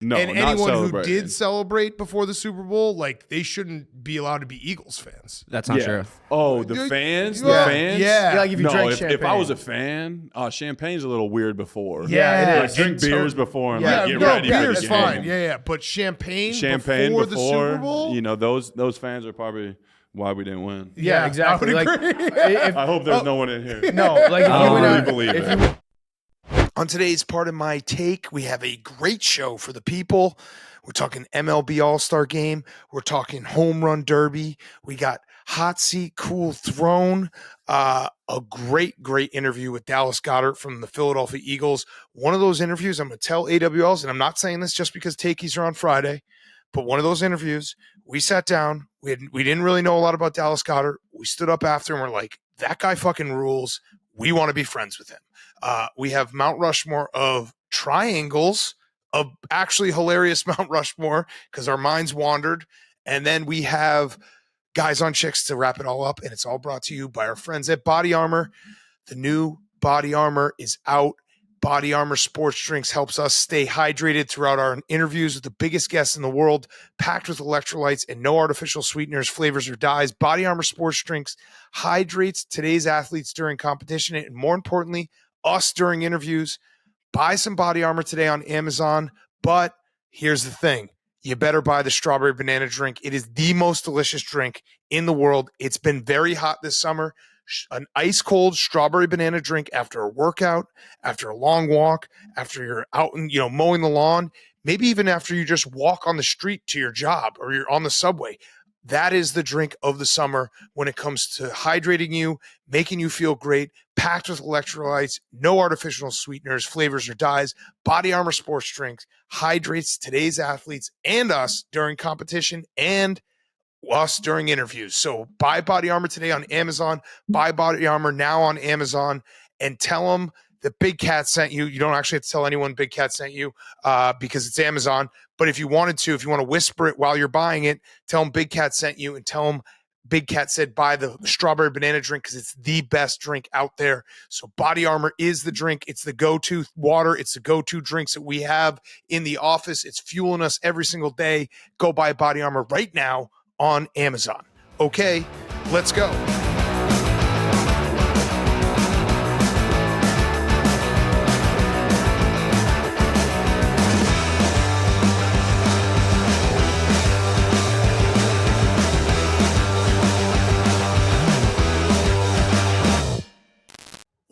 No, and not anyone who celebrating. did celebrate before the Super Bowl, like they shouldn't be allowed to be Eagles fans. That's not true. Oh, the fans? Yeah. The fans? Yeah. Like if you No, drank if champagne. I was a fan, champagne's a little weird before. Yeah, it Like is. drink beers before and Yeah, like get no, ready for beer's the fine. game. Yeah. But champagne Before the Super Bowl? you know, those fans are probably why we didn't win. Yeah, exactly. I would Like, agree. I hope there's no one in here. no, like if I you don't went really out, believe if it. you On today's part of my take, we have a great show for the people. We're talking MLB All-Star Game. We're talking Home Run Derby. We got Hot Seat, Cool Throne. A great interview with Dallas Goedert from the Philadelphia Eagles. One of those interviews, I'm going to tell AWLs, and I'm not saying this just because takeys are on Friday, but one of those interviews, we sat down. We didn't really know a lot about Dallas Goedert. We stood up after and we're like, that guy fucking rules. We want to be friends with him. We have Mount Rushmore of Triangles, a actually hilarious Mount Rushmore because our minds wandered. And then we have Guys on Chicks to wrap it all up. And it's all brought to you by our friends at Body Armor. The new Body Armor is out. Body Armor Sports Drinks helps us stay hydrated throughout our interviews with the biggest guests in the world, packed with electrolytes and no artificial sweeteners, flavors, or dyes. Body Armor Sports Drinks hydrates today's athletes during competition and, more importantly, us during interviews. Buy some Body Armor today on Amazon, but here's the thing. You better buy the strawberry banana drink. It is the most delicious drink in the world. It's been very hot this summer. An ice cold strawberry banana drink after a workout, after a long walk, after you're out and mowing the lawn, maybe even after you just walk on the street to your job or you're on the subway. That is the drink of the summer when it comes to hydrating you, making you feel great, packed with electrolytes, no artificial sweeteners, flavors, or dyes. Body Armor Sports Drinks hydrates today's athletes and us during competition and us during interviews. So buy Body Armor today on Amazon. Buy Body Armor now on Amazon and tell them that Big Cat sent you. You don't actually have to tell anyone Big Cat sent you because it's Amazon. But if you want to whisper it while you're buying it, tell them Big Cat sent you and tell them Big Cat said buy the strawberry banana drink because it's the best drink out there. So Body Armor is the drink. It's the go-to water. It's the go-to drinks that we have in the office. It's fueling us every single day. Go buy Body Armor right now on Amazon. Okay, let's go.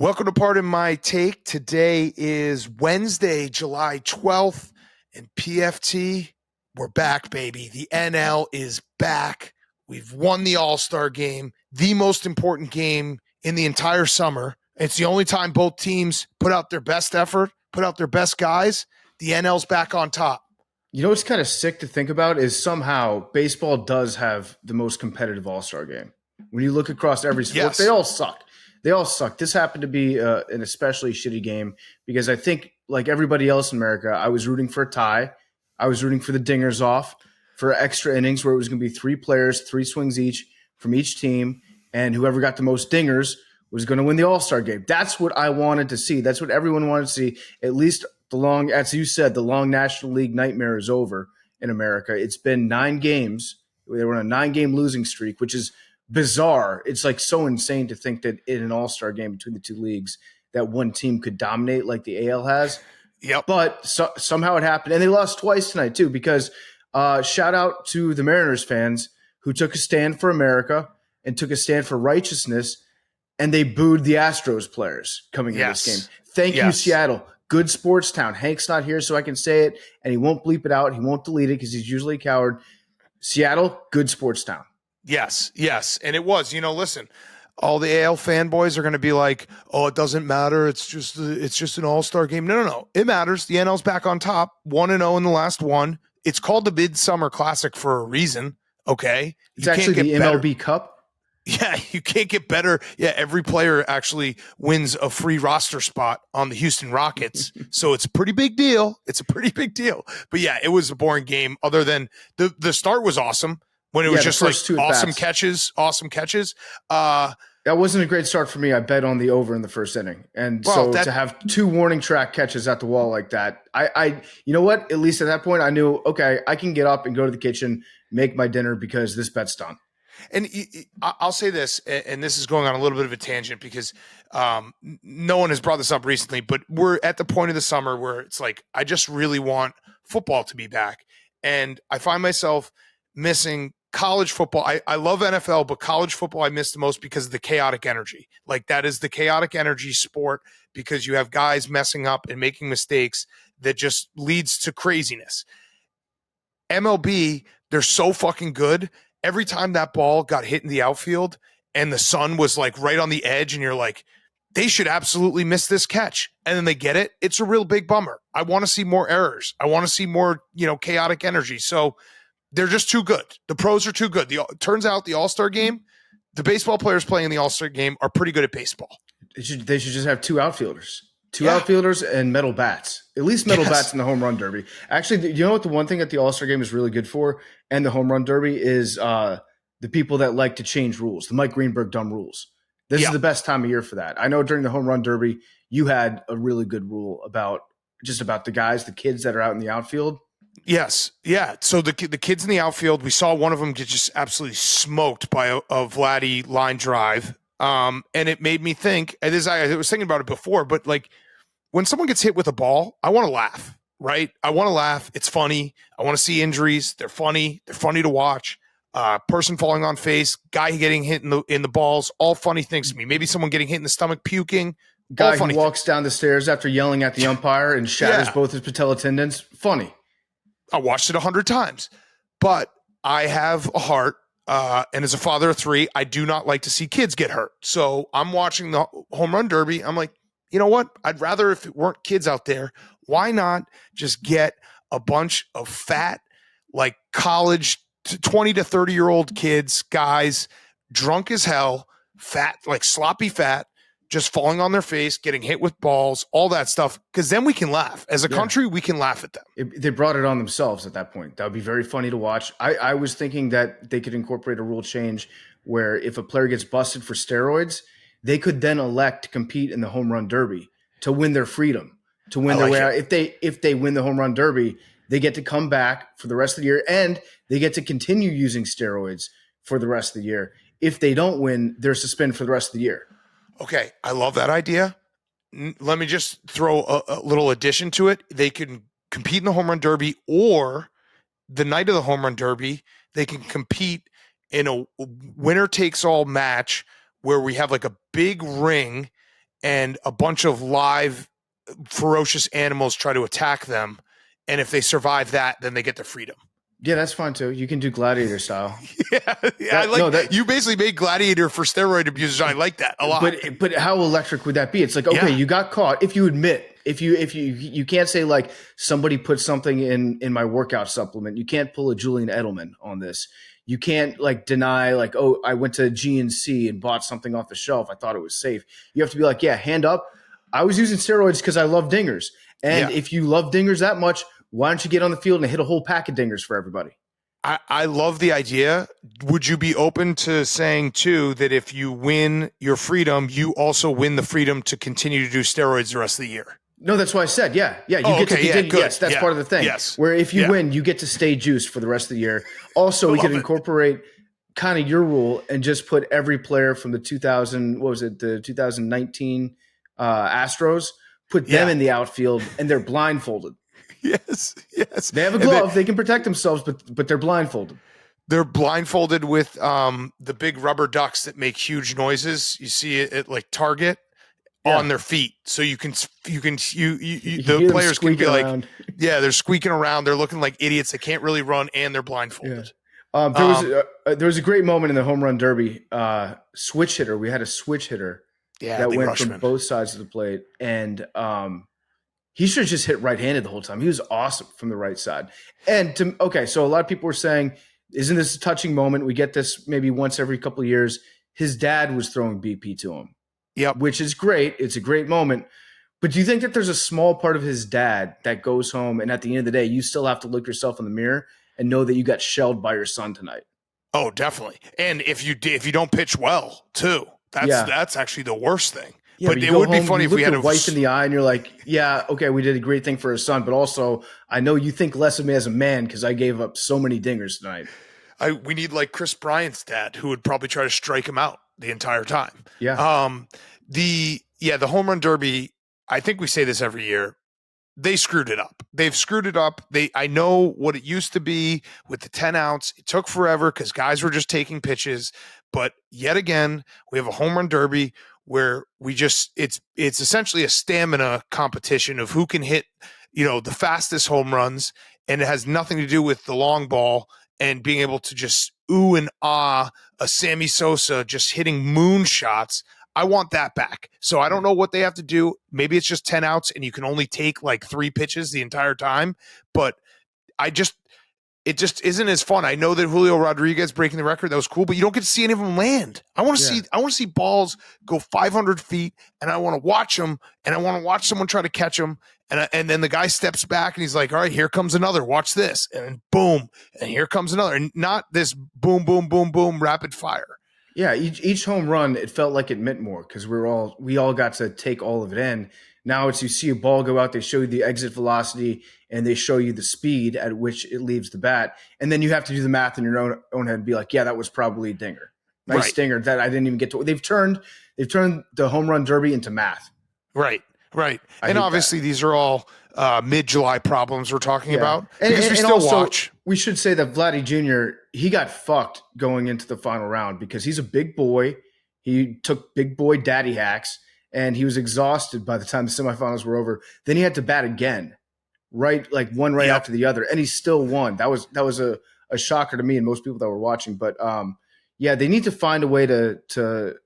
Welcome to Part of My Take. Today is Wednesday, July 12th, and PFT, we're back, baby. The NL is back. We've won the All-Star game, the most important game in the entire summer. It's the only time both teams put out their best effort, put out their best guys. The NL's back on top. You know what's kind of sick to think about is somehow baseball does have the most competitive All-Star game. When you look across every sport, Yes. They all suck. They all suck. This happened to be an especially shitty game because I think, like everybody else in America, I was rooting for a tie. I was rooting for the dingers off, for extra innings where it was going to be 3 players, 3 swings each from each team, and whoever got the most dingers was going to win the All-Star game. That's what I wanted to see. That's what everyone wanted to see. At least as you said, the long National League nightmare is over in America. It's been 9 games. They were on a 9-game losing streak, which is bizarre. It's like so insane to think that in an All-Star game between the 2 leagues that one team could dominate like the AL has. Yep. But somehow it happened. And they lost twice tonight too because shout out to the Mariners fans who took a stand for America and took a stand for righteousness, and they booed the Astros players coming into this game. Thank you, Seattle. Good sports town. Hank's not here, so I can say it, and he won't bleep it out. He won't delete it because he's usually a coward. Seattle, good sports town. Yes. And it was, listen, all the AL fanboys are going to be like, oh, it doesn't matter. It's just an all-star game. No. It matters. The NL's back on top, 1-0 in the last one. It's called the Midsummer Classic for a reason, okay? It's actually the MLB Cup. Yeah, you can't get better. Yeah, every player actually wins a free roster spot on the Houston Rockets. So it's a pretty big deal. But yeah, it was a boring game other than the start was awesome. When it was just like awesome catches. I That wasn't a great start for me. I bet on the over in the first inning. And Well, so to have 2 warning track catches at the wall like that, I you know what? At least at that point, I knew, okay, I can get up and go to the kitchen, make my dinner because this bet's done. And I'll say this, and this is going on a little bit of a tangent because no one has brought this up recently, but we're at the point of the summer where it's like, I just really want football to be back. And I find myself missing college football. I love NFL, but college football I miss the most because of the chaotic energy. Like that is the chaotic energy sport because you have guys messing up and making mistakes that just leads to craziness. MLB, they're so fucking good. Every time that ball got hit in the outfield and the sun was like right on the edge and you're like, they should absolutely miss this catch. And then they get it. It's a real big bummer. I want to see more errors. I want to see more, chaotic energy. So they're just too good. The pros are too good. Turns out the All-Star game, the baseball players playing in the All-Star game are pretty good at baseball. They should just have 2 outfielders. Two outfielders and metal bats. At least metal bats in the home run derby. Actually, you know what the one thing that the All-Star game is really good for and the home run derby is the people that like to change rules, the Mike Greenberg dumb rules. This is the best time of year for that. I know during the home run derby, you had a really good rule about the guys, the kids that are out in the outfield. Yes. Yeah. So the kids in the outfield, we saw one of them get just absolutely smoked by a Vladdy line drive. And it made me think, I was thinking about it before, but like when someone gets hit with a ball, I want to laugh, right? I want to laugh. It's funny. I want to see injuries. They're funny. They're funny to watch. Person falling on face, guy getting hit in the balls, all funny things to me. Maybe someone getting hit in the stomach, puking. Guy who walks down the stairs after yelling at the umpire and shatters both his patella tendons. Funny. I watched it 100 times, but I have a heart. And as a father of 3, I do not like to see kids get hurt. So I'm watching the home run derby. I'm like, you know what? I'd rather if it weren't kids out there, why not just get a bunch of fat, like college 20 to 30-year-old kids, guys, drunk as hell, fat, like sloppy fat, just falling on their face, getting hit with balls, all that stuff. Because then we can laugh. As a country, we can laugh at them. They brought it on themselves at that point. That would be very funny to watch. I was thinking that they could incorporate a rule change where if a player gets busted for steroids, they could then elect to compete in the home run derby to win their freedom, to win their way out. If they win the home run derby, they get to come back for the rest of the year and they get to continue using steroids for the rest of the year. If they don't win, they're suspended for the rest of the year. Okay, I love that idea. Let me just throw a little addition to it. They can compete in the home run derby, or the night of the home run derby, they can compete in a winner-takes-all match where we have like a big ring and a bunch of live ferocious animals try to attack them. And if they survive that, then they get their freedom. Yeah, that's fine too. You can do gladiator style. You basically made gladiator for steroid abusers. I like that a lot. But how electric would that be? It's like, okay, you got caught. If you admit, if you can't say like somebody put something in my workout supplement. You can't pull a Julian Edelman on this. You can't like deny like, oh, I went to GNC and bought something off the shelf. I thought it was safe. You have to be like, yeah, hand up. I was using steroids because I love dingers. And if you love dingers that much, why don't you get on the field and hit a whole pack of dingers for everybody? I love the idea. Would you be open to saying, too, that if you win your freedom, you also win the freedom to continue to do steroids the rest of the year? No, that's why I said, you get to continue. Good. Yes, that's part of the thing. Yes. Where if you win, you get to stay juiced for the rest of the year. Also, we could incorporate kind of your rule and just put every player from the 2019 Astros, put them in the outfield, and they're blindfolded. Yes. They have a glove. They can protect themselves, but they're blindfolded. They're blindfolded with the big rubber ducks that make huge noises. You see it at like Target on their feet. So the players can be like, they're squeaking around. They're looking like idiots. They can't really run and they're blindfolded. There was a great moment in the home run derby. Switch hitter. We had a switch hitter that went from both sides of the plate. And he should have just hit right-handed the whole time. He was awesome from the right side. And so a lot of people were saying, isn't this a touching moment? We get this maybe once every couple of years. His dad was throwing BP to him. Yep. Which is great. It's a great moment. But do you think that there's a small part of his dad that goes home and at the end of the day, you still have to look yourself in the mirror and know that you got shelled by your son tonight? Oh, definitely. And if you don't pitch well, too. That's actually the worst thing. Yeah, but you it go would be home, funny you if look we had your a wife in the eye and you're like, yeah, okay, we did a great thing for her son, but also I know you think less of me as a man because I gave up so many dingers tonight. We need like Chris Bryant's dad, who would probably try to strike him out the entire time. Yeah. The home run derby, I think we say this every year. They screwed it up. They've screwed it up. I know what it used to be with the 10 outs. It took forever because guys were just taking pitches. But yet again, we have a home run derby where it's essentially a stamina competition of who can hit, the fastest home runs, and it has nothing to do with the long ball and being able to just ooh and ah a Sammy Sosa just hitting moon shots. I want that back. So I don't know what they have to do. Maybe it's just 10 outs and you can only take like 3 pitches the entire time, but it just isn't as fun. I know that Julio Rodriguez breaking the record, that was cool, but you don't get to see any of them land. I want to see balls go 500 feet, and I want to watch them, and I want to watch someone try to catch them, and then the guy steps back and he's like, all right, here comes another. Watch this, and boom, and here comes another, and not this boom, boom, boom, boom, rapid fire. Yeah, each home run, it felt like it meant more because we all got to take all of it in. Now it's you see a ball go out, they show you the exit velocity, and they show you the speed at which it leaves the bat. And then you have to do the math in your own head and be like, yeah, that was probably a dinger. Nice dinger that I didn't even get to. They've turned the home run derby into math. Right. And obviously these are all mid-July problems we're talking about. And we still also, watch. We should say that Vladdy Jr., he got fucked going into the final round because he's a big boy. He took big boy daddy hacks, and he was exhausted by the time the semifinals were over. Then he had to bat again, right after the other, and he still won. That was a shocker to me and most people that were watching. But they need to find a way to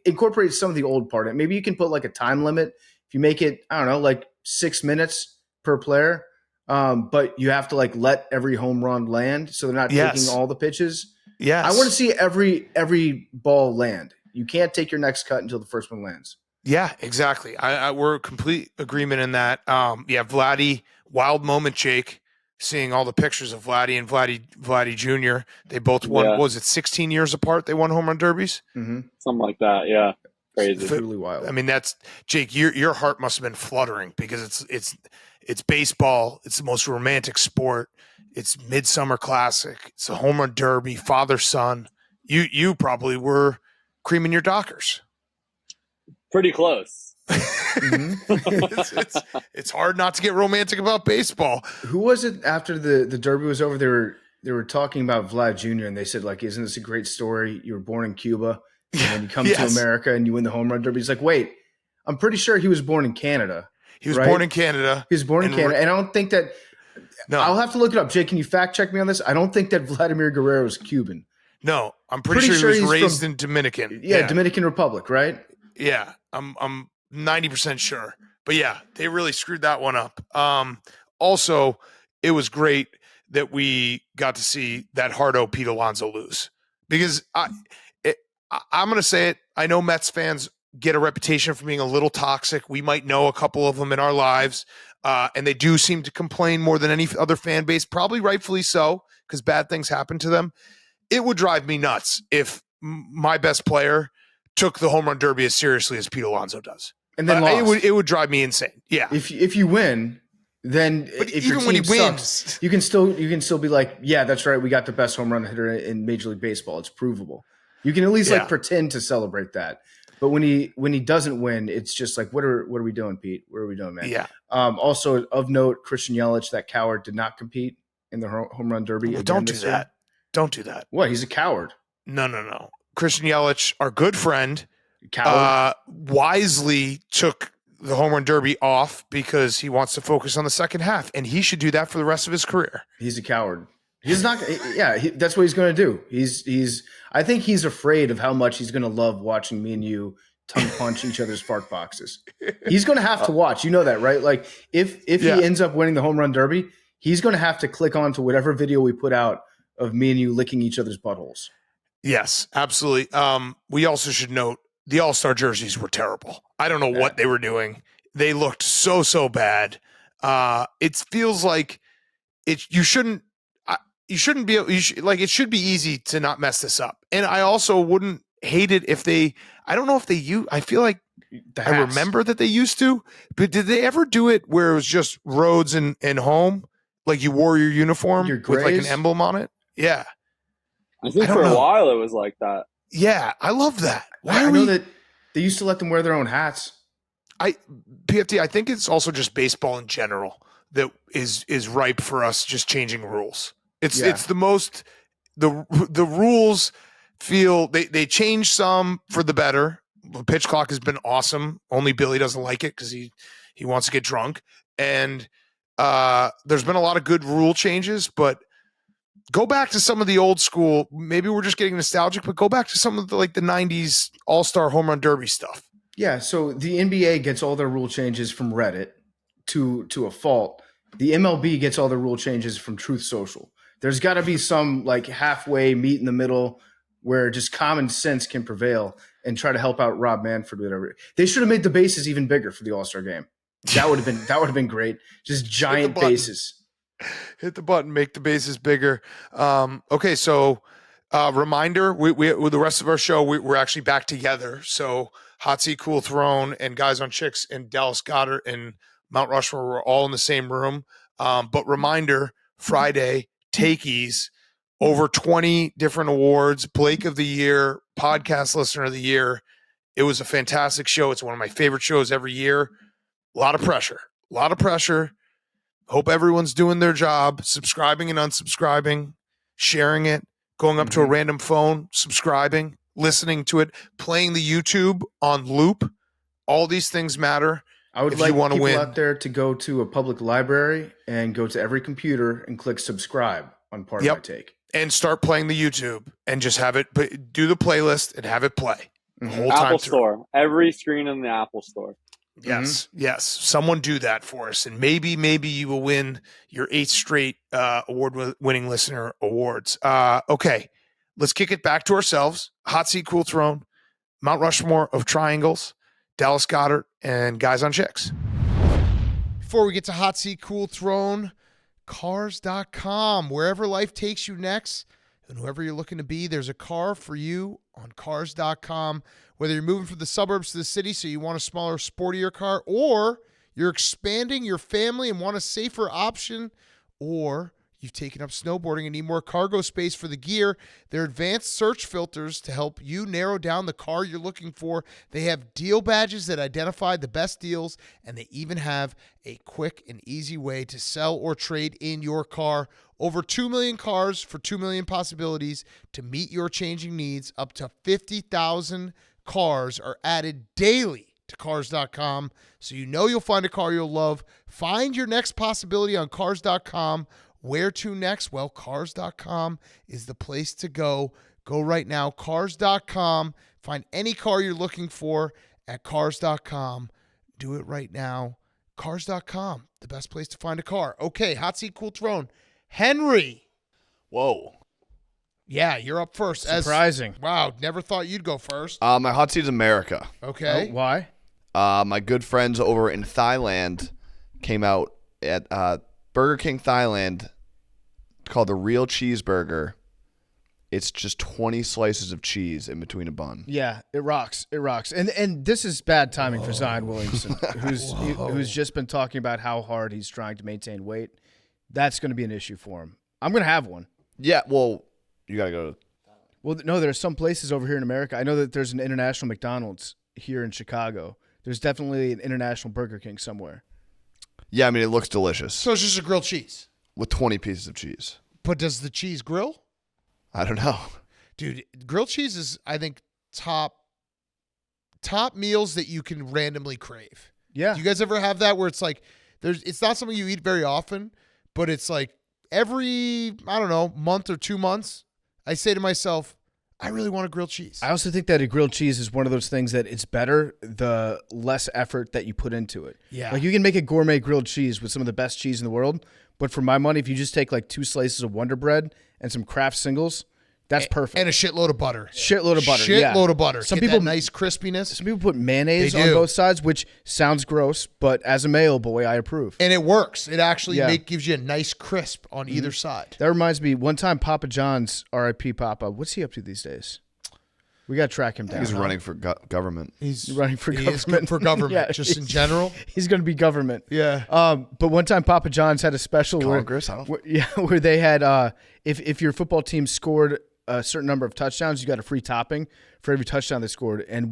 incorporate some of the old part. Maybe you can put like a time limit. If you make it, I don't know, like 6 minutes per player, but you have to like let every home run land so they're not taking all the pitches. Yes. I want to see every ball land. You can't take your next cut until the first one lands. Yeah, exactly. We're complete agreement in that. Vladdy, wild moment, Jake, seeing all the pictures of Vladdy and Vladdy Jr. They both won, what was it 16 years apart? They won home run derbies? Mm-hmm. Something like that, yeah. Crazy. It's truly wild. I mean, that's Jake, your heart must have been fluttering because it's baseball. It's the most romantic sport. It's midsummer classic. It's a home run derby, father son. You probably were creaming your Dockers. Pretty close. It's hard not to get romantic about baseball. Who was it after the derby was over? They were talking about Vlad Jr. and they said, like, isn't this a great story? You were born in Cuba and then you come to America and you win the home run derby. He's like, wait, I'm pretty sure he was born in Canada. He was born in Canada. He was born in Canada. And I don't think that I'll have to look it up. Jake, can you fact check me on this? I don't think that Vladimir Guerrero was Cuban. No, I'm pretty sure he was raised in Dominican. Yeah, Dominican Republic, right? Yeah, I'm 90% sure. But yeah, they really screwed that one up. Also, it was great that we got to see that Hardo Pete Alonso lose because I'm going to say it. I know Mets fans get a reputation for being a little toxic. We might know a couple of them in our lives, and they do seem to complain more than any other fan base, probably rightfully so because bad things happen to them. It would drive me nuts if my best player took the home run derby as seriously as Pete Alonso does. And then lost. It would drive me insane. Yeah. If you win, then but if even your team when he wins, sucks, you can still be like, yeah, that's right. We got the best home run hitter in Major League Baseball. It's provable. You can at least like pretend to celebrate that. But when he doesn't win, it's just like, what are we doing, Pete? What are we doing, man? Yeah. Also of note, Christian Yelich, that coward, did not compete in the home run derby. Well, don't do that. Don't do that. What? He's a coward. No. Christian Yelich, our good friend, coward, wisely took the home run derby off because he wants to focus on the second half, and he should do that for the rest of his career. He's a coward. He's not. That's what he's going to do. He's. I think he's afraid of how much he's going to love watching me and you tongue punch each other's fart boxes. He's going to have to watch. You know that, right? Like if he ends up winning the home run derby, he's going to have to click on to whatever video we put out of me and you licking each other's buttholes. Yes, absolutely. We also should note the All-Star jerseys were terrible. I don't know what they were doing. They looked so bad. It feels like you shouldn't be it should be easy to not mess this up. And I also wouldn't hate it if they. I don't know if they use. I feel like The I hats. remember that they used to, but did they ever do it where it was just roads and home, like you wore your uniform Your with like an grays? emblem on it? Yeah, I think I don't for know. a while it was like that. yeah, I love that. Why I are know we? that they used to let them wear their own hats. PFT. I think it's also just baseball in general that is ripe for us just changing rules. It's Yeah. it's the most the rules feel they change some for the better. The pitch clock has been awesome. Only Billy doesn't like it because he wants to get drunk. And there's been a lot of good rule changes, but go back to some of the old school. Maybe we're just getting nostalgic, but go back to some of the like the '90s All-Star Home Run Derby stuff. Yeah, so the NBA gets all their rule changes from Reddit to a fault. The MLB gets all their rule changes from Truth Social. There's got to be some like halfway meet in the middle where just common sense can prevail and try to help out Rob Manfred with whatever. They should have made the bases even bigger for the All-Star game. That would have been great. Just giant button. bases. Hit the button, make the bases bigger. Okay, so reminder: we with the rest of our show, we're actually back together. So Hot Seat, Cool Throne, and Guys on Chicks and Dallas Goedert and Mount Rushmore were all in the same room. But reminder: Friday, Takeys, over 20 different awards, Blake of the Year, Podcast Listener of the Year. It was a fantastic show. It's one of my favorite shows every year. A lot of pressure. Hope everyone's doing their job, subscribing and unsubscribing, sharing it, going up to a random phone, subscribing, listening to it, playing the YouTube on loop. All these things matter. I would If like you wanna people win. out there to go to a public library and go to every computer and click subscribe on Part of My Take. And start playing the YouTube and just have it, but do the playlist and have it play the whole time Apple through. Store. Every screen in the Apple Store. Yes. Someone do that for us, and maybe you will win your 8th straight award-winning listener awards. Okay, let's kick it back to ourselves. Hot Seat, Cool Throne, Mount Rushmore of Triangles, Dallas Goedert, and Guys on Chicks. Before we get to Hot Seat, Cool Throne, Cars.com. Wherever life takes you next, and whoever you're looking to be, there's a car for you on Cars.com. Whether you're moving from the suburbs to the city so you want a smaller, sportier car, or you're expanding your family and want a safer option, or you've taken up snowboarding and need more cargo space for the gear, their advanced search filters to help you narrow down the car you're looking for. They have deal badges that identify the best deals, and they even have a quick and easy way to sell or trade in your car. Over 2 million cars for 2 million possibilities to meet your changing needs. Up to 50,000 cars are added daily to Cars.com, so you know you'll find a car you'll love. Find your next possibility on Cars.com. Where to next? Well, Cars.com is the place to go. Go right now, Cars.com. Find any car you're looking for at Cars.com. Do it right now. Cars.com, the best place to find a car. Okay, Hot Seat, Cool Throne. Henry. Whoa. Yeah, you're up first. Surprising. Wow, never thought you'd go first. My hot seat is America. Okay. Oh, why? My good friends over in Thailand came out at Burger King Thailand called the Real Cheeseburger. It's just 20 slices of cheese in between a bun. Yeah, it rocks. It rocks. And this is bad timing for Zion Williamson, who's just been talking about how hard he's trying to maintain weight. That's going to be an issue for him. I'm going to have one. Yeah, well, you got to go. Well, no, there's some places over here in America. I know that there's an international McDonald's here in Chicago. There's definitely an international Burger King somewhere. Yeah, I mean, it looks delicious So it's just a grilled cheese. with 20 pieces of cheese. But does the cheese grill? I don't know. Dude, grilled cheese is, I think, top meals that you can randomly crave. Yeah. Do you guys ever have that where it's like, it's not something you eat very often, but it's like every, I don't know, month or 2 months, I say to myself, I really want a grilled cheese. I also think that a grilled cheese is one of those things that it's better the less effort that you put into it. Yeah. Like you can make a gourmet grilled cheese with some of the best cheese in the world, but for my money, if you just take like 2 slices of Wonder Bread and some Kraft singles, that's perfect. And a shitload of butter. Shitload of butter. Yeah. Shitload of butter. Some Get people that nice crispiness. Some people put mayonnaise They on do. both sides, which sounds gross, but as a male boy, I approve. And it works. It actually Yeah. gives you a nice crisp on either side. That reminds me, one time Papa John's, R.I.P. Papa, what's he up to these days? We got to track him down. He's running for government. He's running for he is government. good for government, Yeah, just in general. He's going to be government. Yeah. But one time Papa John's had a special Congress, where they had if your football team scored a certain number of touchdowns, you got a free topping for every touchdown they scored. And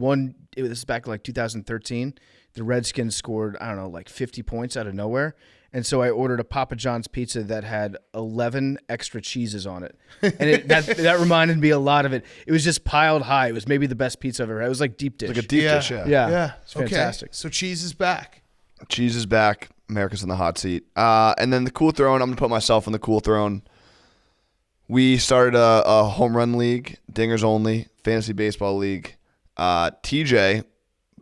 this is back in like 2013, the Redskins scored, I don't know, like 50 points out of nowhere. And so I ordered a Papa John's pizza that had 11 extra cheeses on it. And that reminded me a lot of it. It was just piled high. It was maybe the best pizza I've ever had. It was like deep dish. Like a deep dish, Yeah. Yeah. It's fantastic. Okay. So cheese is back. Cheese is back. America's in the hot seat. And then the cool throne, I'm going to put myself on the cool throne. We started a home run league, dingers only, fantasy baseball league. TJ,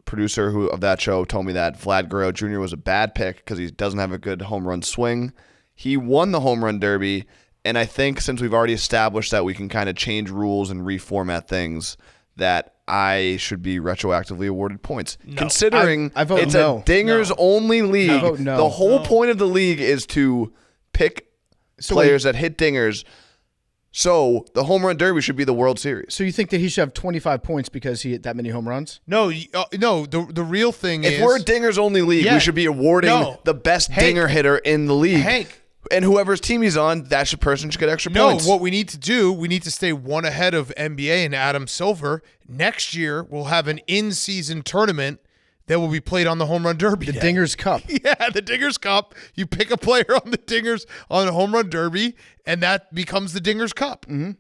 producer of that show, told me that Vlad Guerrero Jr. was a bad pick because he doesn't have a good home run swing. He won the home run derby, and I think since we've already established that we can kind of change rules and reformat things, that I should be retroactively awarded points. No. Considering I vote it's no. a dingers only league, I vote no. the whole point of the league is to pick players that hit dingers. So the home run derby should be the World Series. So you think that he should have 25 points because he hit that many home runs? No, no. The real thing is, If we're a dingers only league, Yeah. we should be awarding No. the best Hank. dinger hitter in the league. Hank. And whoever's team he's on, that person should get extra no, points. what we need to do, we need to stay one ahead of NBA and Adam Silver. Next year, we'll have an in-season tournament that will be played on the Home Run Derby. The Day. Dingers Cup. Yeah, the Dingers Cup. You pick a player on the Dingers on the Home Run Derby, and that becomes the Dingers Cup. Mm-hmm.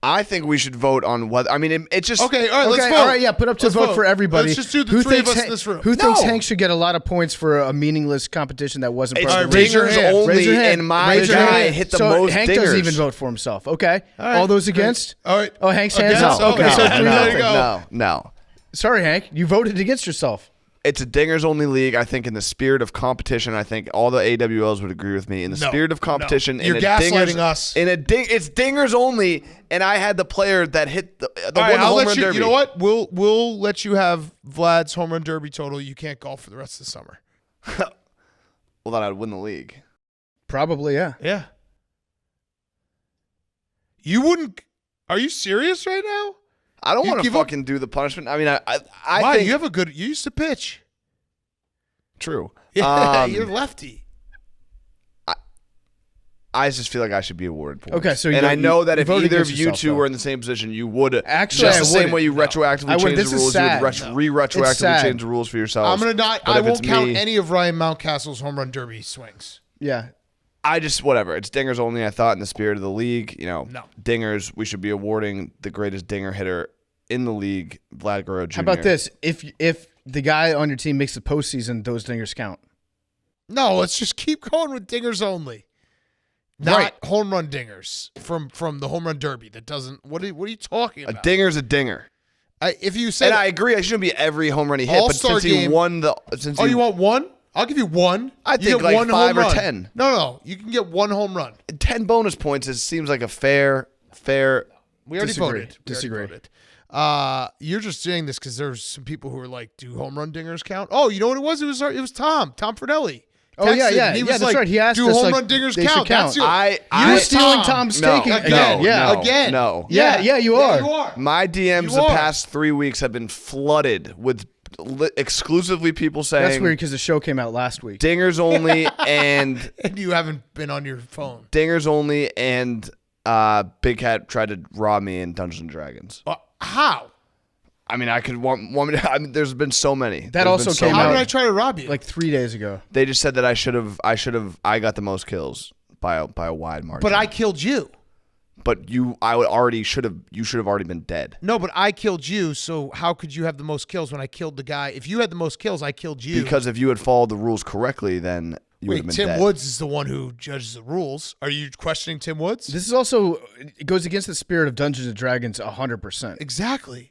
I think we should vote on what. I mean, it just. Okay, all right, let's vote. All right, yeah, put up to Let's vote for everybody. Let's just do the three of us in this room. Who thinks No. Hank should get a lot of points for a meaningless competition that wasn't It's part of the raise your dingers hand. only, Raise your hand. and my Raise your guy hand. hit the So most Hank dingers. doesn't even vote for himself. Okay. All right. All those against? All right. Oh, Hank's hands Against? up. Okay, Okay, so no, 3 no, nothing. go. No. Sorry, Hank. You voted against yourself. It's a dingers only league. I think in the spirit of competition, I think all the AWLs would agree with me. In the No, spirit of competition, no. You're in a gaslighting dingers, us. It's dingers only, and I had the player that hit the All right, won the I'll home let run you. derby. You know what? We'll let you have Vlad's Home Run Derby total. You can't golf for the rest of the summer. Well, then I'd win the league. Probably, yeah. Yeah. You wouldn't. Are you serious right now? I don't You want to give up- fucking do the punishment. I mean, I Why? think You have a good. You used to pitch. true. Yeah, you're lefty. I just feel like I should be awarded points. Okay, so I know that you if voted either of against you yourself, two though. were in the same position, you would Actually, just I the same wouldn't. way you No. retroactively I wouldn't. change This the is rules. sad. You would No. retroactively sad. change the rules for yourselves. I'm gonna not. But I if won't it's count me- any of Ryan Mountcastle's Home Run Derby swings. Yeah. I just whatever. It's dingers only. I thought in the spirit of the league, No. dingers. We should be awarding the greatest dinger hitter in the league, Vlad Guerrero Jr. How about this? If the guy on your team makes the postseason, those dingers count. No, let's just keep going with dingers only. Not Right. home run dingers from the Home Run Derby. That doesn't. What are you talking A about? dinger's a dinger. If you said, And I agree. I shouldn't be every home run he hit, but All-Star since he game- won the, since oh, he you want one? I'll give you one. I You think get like one 5 home or run. 10. No, you can get one home run. 10 bonus points seems like a fair. We already Disagree. voted. Disagree. You're just saying this because there's some people who are like, "Do home run dingers count?" Oh, you know what it was? It was Tom Fridelli. Oh, yeah, Texted, yeah. and he Yeah, was that's like, right. He asked "Do us, home like, run dingers they should count?" count. That's your, You were You stealing Tom. Tom's No, taking again. again. Yeah. no, Again. no. Yeah, you are. You are. My DMs You the are. past 3 weeks have been flooded with exclusively people saying That's weird because the show came out last week. dingers only and And you haven't been on your phone. dingers only and Big Cat tried to rob me in Dungeons and Dragons. How? I mean, I could want me. I mean, there's been so many. That There's also been so came How out did I try to rob you? like 3 days ago. They just said that I should have. I got the most kills by a wide margin. But I killed you. But you, I would already should have. You should have already been dead. No, but I killed you. So how could you have the most kills when I killed the guy? If you had the most kills, I killed you. Because if you had followed the rules correctly, then you would have Wait, been Tim dead. Woods is the one who judges the rules. Are you questioning Tim Woods? This is also, it goes against the spirit of Dungeons and Dragons 100%. Exactly.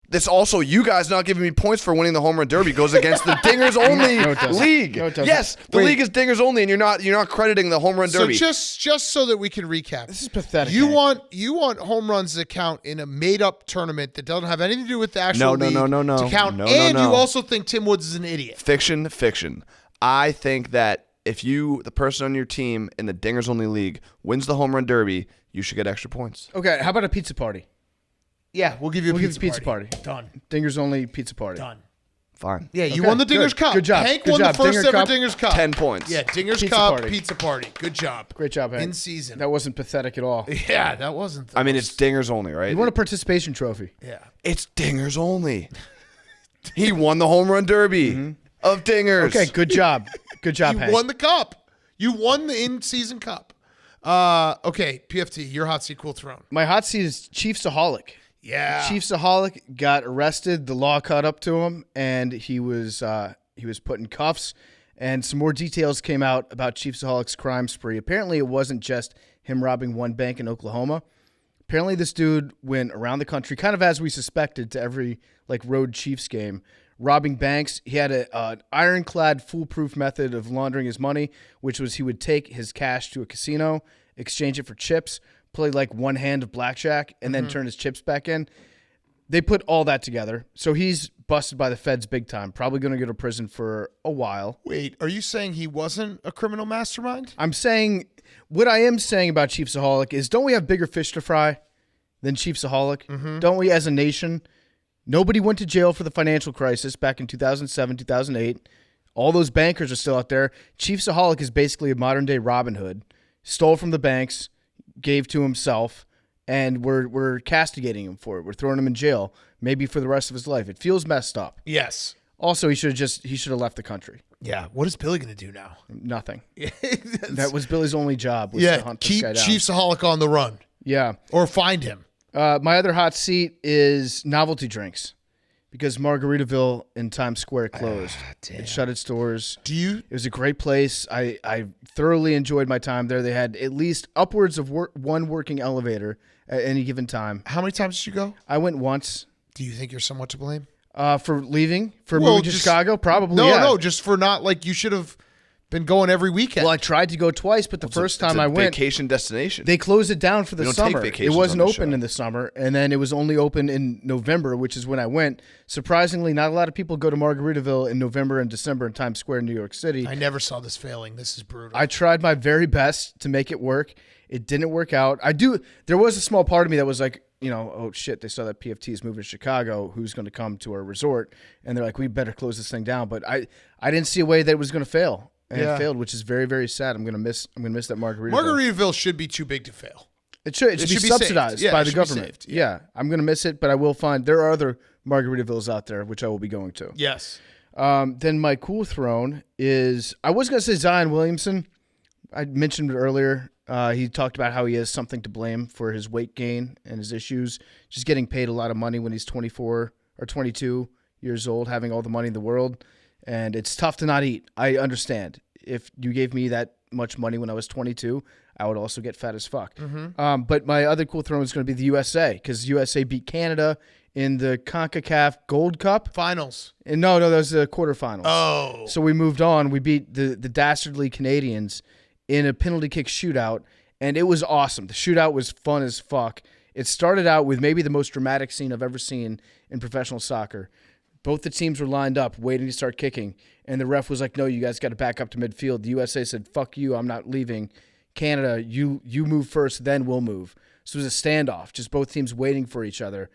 This also, you guys not giving me points for winning the home run derby goes against the dingers only No, it doesn't. league. No, it doesn't. Yes, the Wait. league is dingers only, and you're not crediting the home run derby. So just so that we can recap, This is pathetic. you Hank. want home runs to count in a made up tournament that doesn't have anything to do with the actual No, league no. to count, No, and no. you also think Tim Woods is an idiot. Fiction. I think that if the person on your team in the dingers only league, wins the home run derby, you should get extra points. Okay, how about a pizza party? Yeah, we'll give you a pizza party. Done. Dingers only pizza party. Done. Fine. Yeah, you Okay, won the Dinger's good. Cup. Good job. Hank Good won job. the first Dinger ever Cup. Dinger's Cup. 10 points. Yeah, Dinger's Pizza Cup, party. pizza party. Good job. Great job, Hank. In season. That wasn't pathetic at all. Yeah, that wasn't. I mean, it's dingers only, right? You won a participation trophy. Yeah. It's dingers only. He won the home run derby of dingers. Okay, good job. Good job, You Hank. won the cup. You won the in-season cup. Okay, PFT, your hot seat, cool throne. My hot seat is Chiefsaholic. Yeah. Chiefsaholic got arrested. The law caught up to him, and he was put in cuffs. And some more details came out about Chiefsaholic's crime spree. Apparently, it wasn't just him robbing one bank in Oklahoma. Apparently, this dude went around the country, kind of as we suspected, to every road Chiefs game, robbing banks. He had an ironclad, foolproof method of laundering his money, which was he would take his cash to a casino, exchange it for chips, play one hand of blackjack, and then turn his chips back in. They put all that together. So he's busted by the feds big time. Probably going to go to prison for a while. Wait, are you saying he wasn't a criminal mastermind? What I am saying about Chiefsaholic is, don't we have bigger fish to fry than Chiefsaholic? Don't we as a nation? Nobody went to jail for the financial crisis back in 2007, 2008. All those bankers are still out there. Chiefsaholic is basically a modern-day Robin Hood. Stole from the banks, gave to himself, and we're castigating him for it. We're throwing him in jail, maybe for the rest of his life. It feels messed up. Yes. Also, he should have left the country. Yeah. What is Billy going to do now? Nothing. That was Billy's only job, was to hunt this keep guy down. Chiefsaholic on the run. Yeah. Or find him. My other hot seat is novelty drinks, because Margaritaville in Times Square closed. It shut its doors. It was a great place. I thoroughly enjoyed my time there. They had at least upwards of one working elevator at any given time. How many times did you go? I went once. Do you think you're somewhat to blame? For leaving? For moving to Chicago? Probably, No, just for not, you should have been going every weekend. Well, I tried to go twice, but the first time I went, vacation destination. they closed it down for the We don't take summer. It vacations wasn't on the open show. in the summer, and then it was only open in November, which is when I went. Surprisingly, not a lot of people go to Margaritaville in November and December in Times Square in New York City. I never saw this failing. This is brutal. I tried my very best to make it work. It didn't work out. There was a small part of me that was like, oh shit, they saw that PFT is moving to Chicago. Who's going to come to our resort? And they're like, we better close this thing down. But I didn't see a way that it was going to fail. And it failed, which is very, very sad. I'm gonna miss that Margaritaville. Margaritaville should be too big to fail. It should be subsidized by the government. Yeah, I'm gonna miss it, but I will find there are other Margaritavilles out there which I will be going to. Yes. Then my cool throne is, I was gonna say Zion Williamson. I mentioned it earlier. He talked about how he has something to blame for his weight gain and his issues. Just getting paid a lot of money when he's 24 or 22 years old, having all the money in the world. And it's tough to not eat. I understand. If you gave me that much money when I was 22, I would also get fat as fuck. But my other cool throne is going to be the USA, because USA beat Canada in the CONCACAF Gold Cup. Finals. And no, that was the quarterfinals. Oh. So we moved on. We beat the dastardly Canadians in a penalty kick shootout, and it was awesome. The shootout was fun as fuck. It started out with maybe the most dramatic scene I've ever seen in professional soccer. Both the teams were lined up, waiting to start kicking, and the ref was like, no, you guys got to back up to midfield. The USA said, fuck you, I'm not leaving. Canada, you move first, then we'll move. So it was a standoff, just both teams waiting for each other.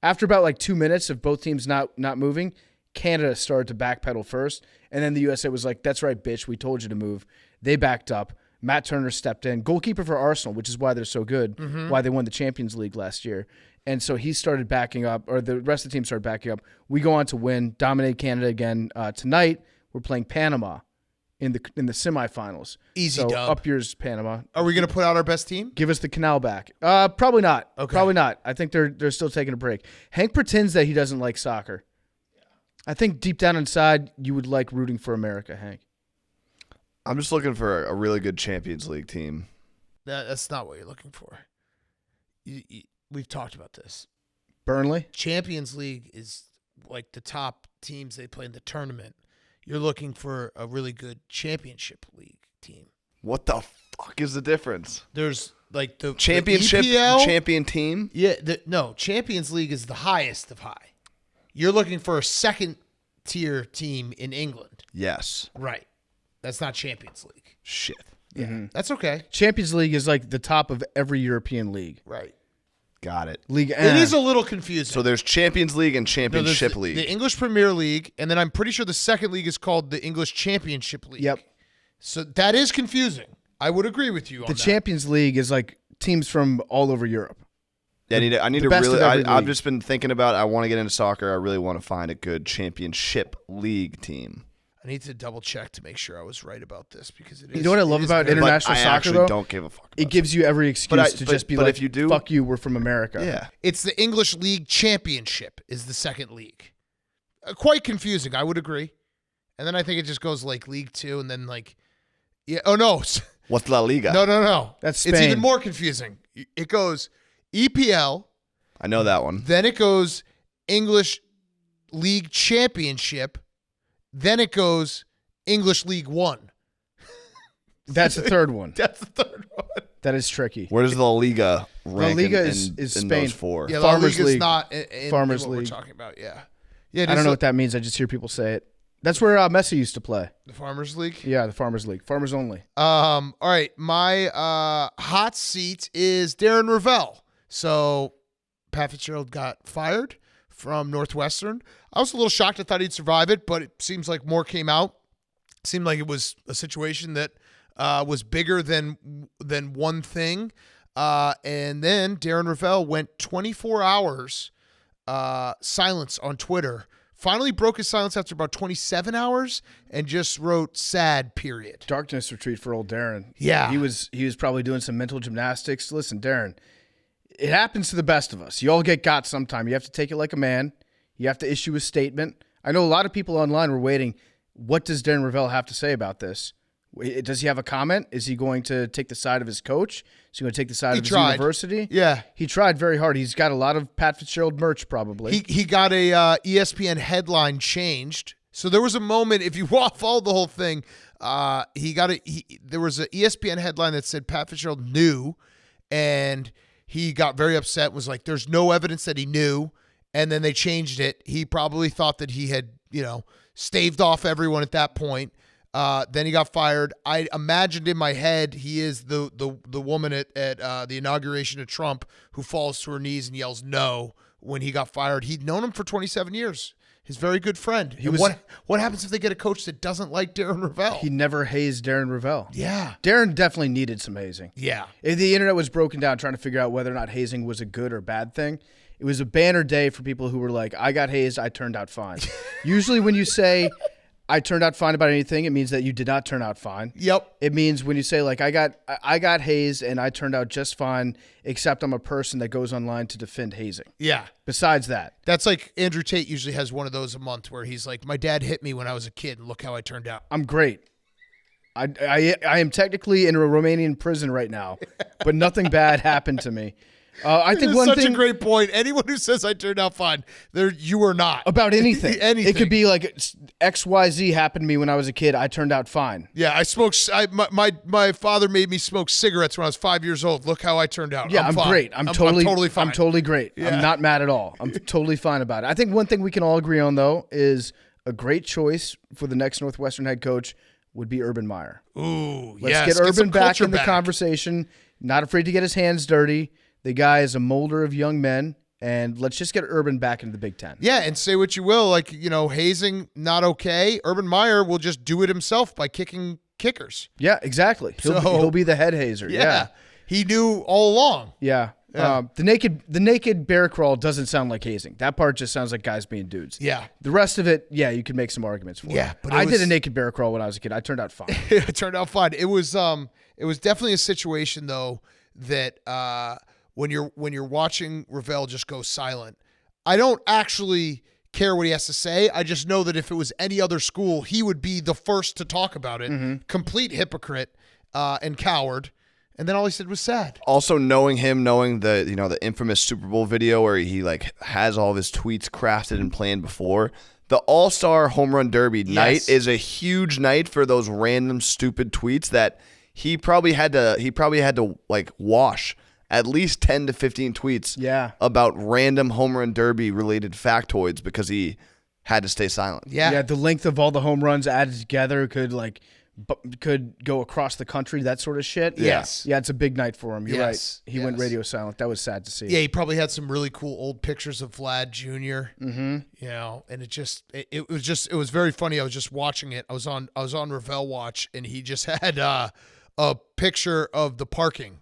After about 2 minutes of both teams not moving, Canada started to backpedal first, and then the USA was like, that's right, bitch, we told you to move. They backed up. Matt Turner stepped in, goalkeeper for Arsenal, which is why they're so good, why they won the Champions League last year. And so he started backing up, or the rest of the team started backing up. We go on to win, dominate Canada again. Tonight, we're playing Panama in the semifinals. Easy so dub. Up yours, Panama. Are we going to put out our best team? Give us the canal back. Probably not. Okay. Probably not. I think they're still taking a break. Hank pretends that he doesn't like soccer. I think deep down inside, you would like rooting for America, Hank. I'm just looking for a really good Champions League team. That's not what you're looking for. We've talked about this. Burnley? Champions League is like the top teams they play in the tournament. You're looking for a really good Championship League team. What the fuck is the difference? There's like the Championship the EPL, champion team? Yeah, no, Champions League is the highest of high. You're looking for a second tier team in England. Yes. Right. That's not Champions League. Shit. Yeah. That's okay. Champions League is like the top of every European league. Right. Got it. League. It is a little confusing. So there's Champions League and No, there's Championship League. the English Premier League, and then I'm pretty sure the second league is called the English Championship League. Yep. So that is confusing. I would agree with you on The that. Champions League is like teams from all over Europe. Yeah, I need the to best really. of every I've league. just been thinking about. I want to get into soccer. I really want to find a good Championship League team. I need to double check to make sure I was right about this because it is. You know what I love it is about very- international But I soccer actually though? don't give a fuck. It about gives you every excuse to just be but like, if you do- "Fuck you, we're from America." soccer. Yeah. It's the English League Championship is the second league. Quite confusing, I would agree. And then I think it just goes like League 2 and then like, yeah. Oh no, What's La Liga? no. That's It's even Spain. more confusing. It goes EPL, I know that one. then it goes English League Championship, then it goes English League 1. That's the third one. That's the third one. That is tricky. Where does La Liga rank? Liga in, is in Spain. those four? Yeah, La Farmers Liga's League. not in Farmers what League. we're talking about. Yeah, yeah. I don't know what that means. I just hear people say it. That's where Messi used to play. The Farmers League. Yeah, the Farmers League. Farmers only. All right, my hot seat is Darren Rovell. So Pat Fitzgerald got fired from Northwestern. I was a little shocked. I thought he'd survive it, but it seems like more came out. Seemed like it was a situation that was bigger than one thing. And then Darren Rovell went 24 hours silence on Twitter. Finally broke his silence after about 27 hours and just wrote sad period. Darkness retreat for old Darren. Yeah. He was probably doing some mental gymnastics. Listen, Darren, it happens to the best of us. You all get got sometime. You have to take it like a man. You have to issue a statement. I know a lot of people online were waiting. What does Darren Rovell have to say about this? Does he have a comment? Is he going to take the side of his coach? Is he going to take the side of his university? Yeah. He tried very hard. He's got a lot of Pat Fitzgerald merch probably. He got a ESPN headline changed. So there was a moment, if you followed the whole thing, there was an ESPN headline that said Pat Fitzgerald knew, and he got very upset, was like, there's no evidence that he knew, and then they changed it. He probably thought that he had, staved off everyone at that point. Then he got fired. I imagined in my head he is the woman at the inauguration of Trump who falls to her knees and yells no when he got fired. He'd known him for 27 years. His very good friend. What happens if they get a coach that doesn't like Darren Rovell? He never hazed Darren Rovell. Yeah. Darren definitely needed some hazing. Yeah. If the internet was broken down trying to figure out whether or not hazing was a good or bad thing, it was a banner day for people who were like, I got hazed, I turned out fine. Usually when you say, I turned out fine about anything, it means that you did not turn out fine. Yep. It means when you say, like, I got hazed and I turned out just fine, except I'm a person that goes online to defend hazing. Yeah. Besides that. That's like Andrew Tate usually has one of those a month where he's like, my dad hit me when I was a kid and look how I turned out. I'm great. I am technically in a Romanian prison right now, but nothing bad happened to me. I think one such thing a great point. Anyone who says I turned out fine, you are not. about anything. Anything. It could be like XYZ happened to me when I was a kid. I turned out fine. Yeah, I smoked. My father made me smoke cigarettes when I was 5 years old. Look how I turned out. Yeah, I'm fine. great. I'm totally fine. I'm totally great. Yeah. I'm not mad at all. I'm totally fine about it. I think one thing we can all agree on though is a great choice for the next Northwestern head coach would be Urban Meyer. Ooh, Let's yes. get some Urban back culture in the conversation. Not afraid to get his hands dirty. The guy is a molder of young men, and let's just get Urban back into the Big Ten. Yeah, and say what you will, like, hazing, not okay. Urban Meyer will just do it himself by kicking kickers. Yeah, exactly. He'll be the head hazer. Yeah. He knew all along. Yeah. Yeah. The naked bear crawl doesn't sound like hazing. That part just sounds like guys being dudes. Yeah. The rest of it, yeah, you can make some arguments for. Yeah, but I did a naked bear crawl when I was a kid. I turned out fine. It turned out fine. It was definitely a situation though that when you're watching Rovell just go silent, I don't actually care what he has to say. I just know that if it was any other school, he would be the first to talk about it. Mm-hmm. Complete hypocrite and coward. And then all he said was sad. Also, knowing the infamous Super Bowl video where he like has all of his tweets crafted and planned before. The All-Star Home Run Derby night is a huge night for those random stupid tweets that he probably had to like wash at least 10 to 15 tweets about random home run derby related factoids because he had to stay silent. Yeah. The length of all the home runs added together could like could go across the country, that sort of shit. Yes. Yeah, it's a big night for him. You're Yes. right. He went radio silent. That was sad to see. Yeah, he probably had some really cool old pictures of Vlad Jr. Mm-hmm. You know, and it was very funny. I was just watching it. I was on Rovell Watch, and he just had a picture of the parking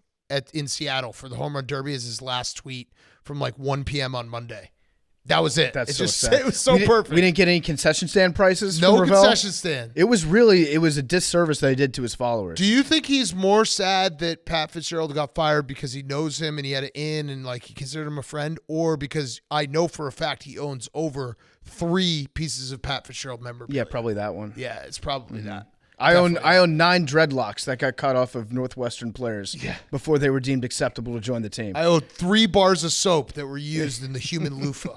in Seattle for the Home Run Derby as his last tweet from like 1 p.m. on Monday. That was it. That's sad. sad. It was so perfect. We didn't get any concession stand prices. No from Rovell. concession stand. It was a disservice that he did to his followers. Do you think he's more sad that Pat Fitzgerald got fired because he knows him and he had it in and like he considered him a friend, or because I know for a fact he owns over 3 pieces of Pat Fitzgerald memorabilia? Yeah, probably that one. Yeah, it's probably that. I own 9 dreadlocks that got cut off of Northwestern players before they were deemed acceptable to join the team. I own 3 bars of soap that were used in the human loofah.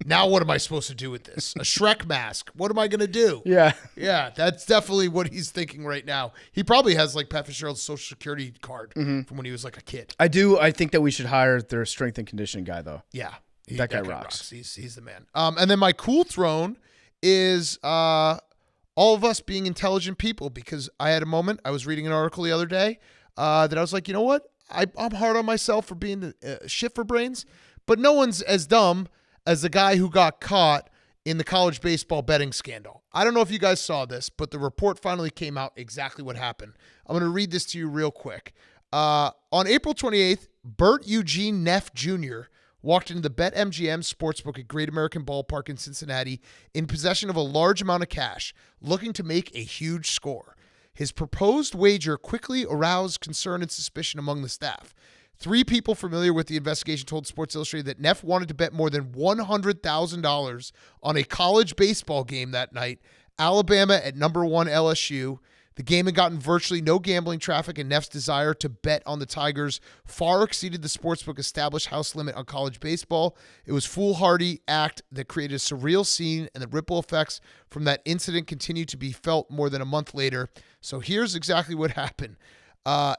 Now what am I supposed to do with this? A Shrek mask. What am I going to do? Yeah. Yeah, that's definitely what he's thinking right now. He probably has like Pat Fitzgerald's social security card from when he was like a kid. I think that we should hire their strength and conditioning guy though. Yeah. That guy rocks. He's the man. And then my cool throne is all of us being intelligent people, because I had a moment. I was reading an article the other day that I was like, you know what? I'm hard on myself for being shit for brains, but no one's as dumb as the guy who got caught in the college baseball betting scandal. I don't know if you guys saw this, but the report finally came out exactly what happened. I'm going to read this to you real quick. On April 28th, Bert Eugene Neff Jr. walked into the BetMGM Sportsbook at Great American Ballpark in Cincinnati in possession of a large amount of cash, looking to make a huge score. His proposed wager quickly aroused concern and suspicion among the staff. 3 people familiar with the investigation told Sports Illustrated that Neff wanted to bet more than $100,000 on a college baseball game that night, Alabama at number 1 LSU. The game had gotten virtually no gambling traffic, and Neff's desire to bet on the Tigers far exceeded the sportsbook established house limit on college baseball. It was a foolhardy act that created a surreal scene, and the ripple effects from that incident continued to be felt more than a month later. So here's exactly what happened.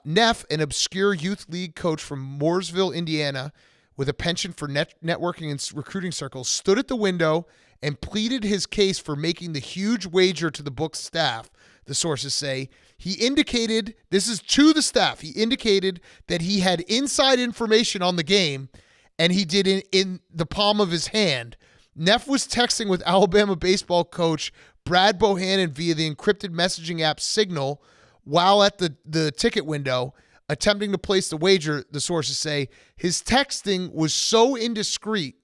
Neff, an obscure youth league coach from Mooresville, Indiana, with a penchant for networking and recruiting circles, stood at the window and pleaded his case for making the huge wager to the book's staff. The sources say he indicated, this is to the staff, he indicated that he had inside information on the game, and he did in the palm of his hand. Neff was texting with Alabama baseball coach Brad Bohannon via the encrypted messaging app Signal while at the ticket window, attempting to place the wager. The sources say his texting was so indiscreet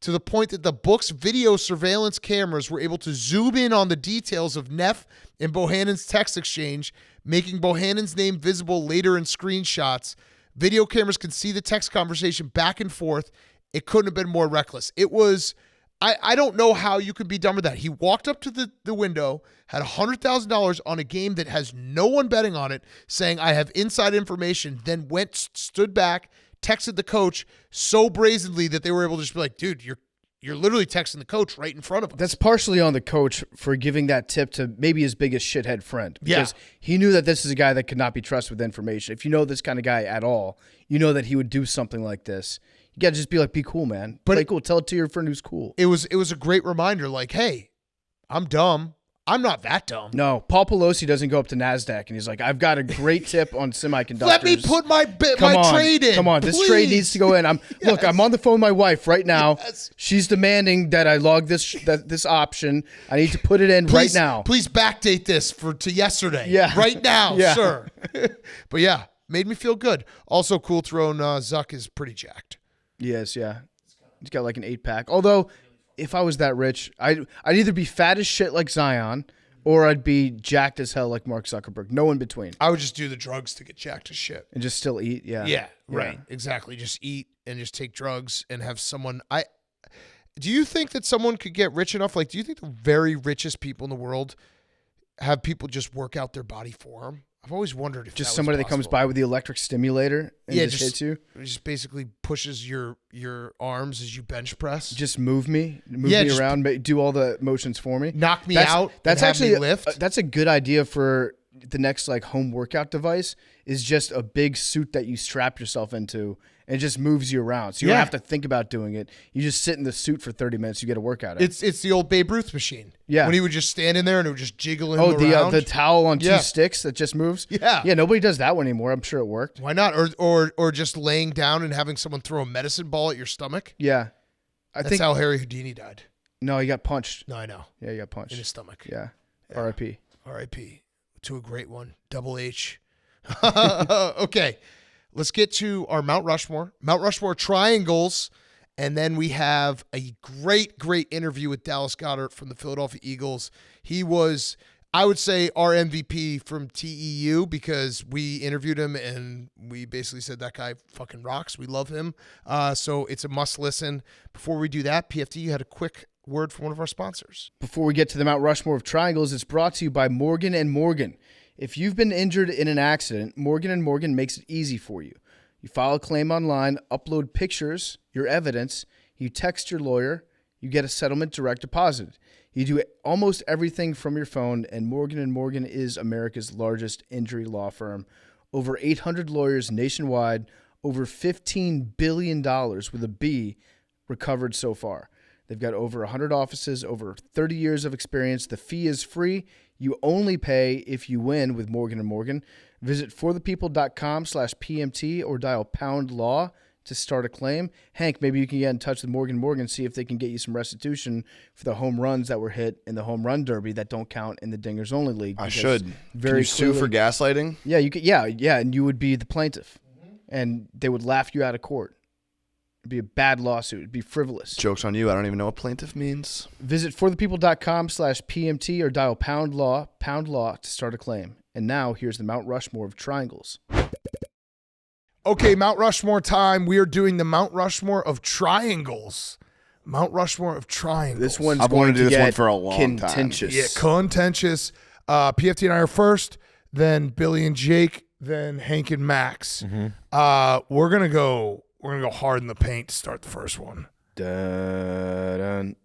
to the point that the book's video surveillance cameras were able to zoom in on the details of Neff and Bohannon's text exchange, making Bohannon's name visible later in screenshots. Video cameras can see the text conversation back and forth. It couldn't have been more reckless. It was, I don't know how you could be done with that. He walked up to the window, had $100,000 on a game that has no one betting on it, saying, I have inside information, then stood back, texted the coach so brazenly that they were able to just be like, dude, you're literally texting the coach right in front of us. That's partially on the coach for giving that tip to maybe his biggest shithead friend. Because he knew that this is a guy that could not be trusted with information. If you know this kind of guy at all, you know that he would do something like this. You got to just be like, be cool, man. But play cool. Tell it to your friend who's cool. It was a great reminder, like, hey, I'm dumb. I'm not that dumb. No, Paul Pelosi doesn't go up to NASDAQ and he's like, I've got a great tip on semiconductors. Let me put my trade in. Come on, please. This trade needs to go in. Look, I'm on the phone with my wife right now. Yes. She's demanding that I log this option. I need to put it in right now. Please backdate this to yesterday. Yeah. Right now, Yeah. sir. But yeah, made me feel good. Also, cool throne Zuck is pretty jacked. Yes, yeah. He's got like an 8-pack. Although, if I was that rich, I'd either be fat as shit like Zion, or I'd be jacked as hell like Mark Zuckerberg. No in between. I would just do the drugs to get jacked as shit. And just still eat, yeah. Yeah, right. Exactly. Just eat and just take drugs and have someone. Do you think that someone could get rich enough? Like, do you think the very richest people in the world have people just work out their body for them? I've always wondered if just somebody that comes by with the electric stimulator and just hits you. Just basically pushes your arms as you bench press. Just move me around, do all the motions for me. Knock me out. That's actually lift. That's a good idea for the next like home workout device is just a big suit that you strap yourself into and it just moves you around. So you don't have to think about doing it. You just sit in the suit for 30 minutes. You get a workout out. It's the old Babe Ruth machine. Yeah. When he would just stand in there and it would just jiggle him the around. the towel on Yeah. 2 sticks that just moves. Yeah. Yeah. Nobody does that one anymore. I'm sure it worked. Why not? Or just laying down and having someone throw a medicine ball at your stomach. Yeah. I That's think how Harry Houdini died. no, he got punched. No, I know. Yeah, he got punched. In his stomach. Yeah. R.I.P. R.I.P. to a great one. Double H. Okay. Let's get to our Mount Rushmore. Mount Rushmore triangles. And then we have a great, great interview with Dallas Goedert from the Philadelphia Eagles. He was, I would say, our MVP from TEU because we interviewed him and we basically said that guy fucking rocks. We love him. So it's a must listen. Before we do that, PFT, you had a quick word from one of our sponsors. Before we get to the Mount Rushmore of Triangles, it's brought to you by Morgan & Morgan. If you've been injured in an accident, Morgan & Morgan makes it easy for you. You file a claim online, upload pictures, your evidence, you text your lawyer, you get a settlement direct deposited. You do almost everything from your phone, and Morgan & Morgan is America's largest injury law firm. Over 800 lawyers nationwide, over $15 billion with a B recovered so far. They've got over 100 offices, over 30 years of experience. The fee is free. You only pay if you win with Morgan & Morgan. Visit forthepeople.com/PMT or dial #law to start a claim. Hank, maybe you can get in touch with Morgan & Morgan, see if they can get you some restitution for the home runs that were hit in the home run derby that don't count in the Dingers Only League. I should. Very Can you sue for clearly- gaslighting? Yeah, you could. Yeah, and you would be the plaintiff, and they would laugh you out of court. It'd be a bad lawsuit. It'd be frivolous. Joke's on you. I don't even know what plaintiff means. Visit forthepeople.com/PMT or dial #law to start a claim. And now here's the Mount Rushmore of Triangles. Okay, Mount Rushmore time. We are doing the Mount Rushmore of Triangles. Mount Rushmore of Triangles. This one's I've going wanted to do to this one get for a long time. contentious. Yeah, contentious. PFT and I are first, then Billy and Jake, then Hank and Max. We're gonna go hard in the paint to start the first one. Dun, dun,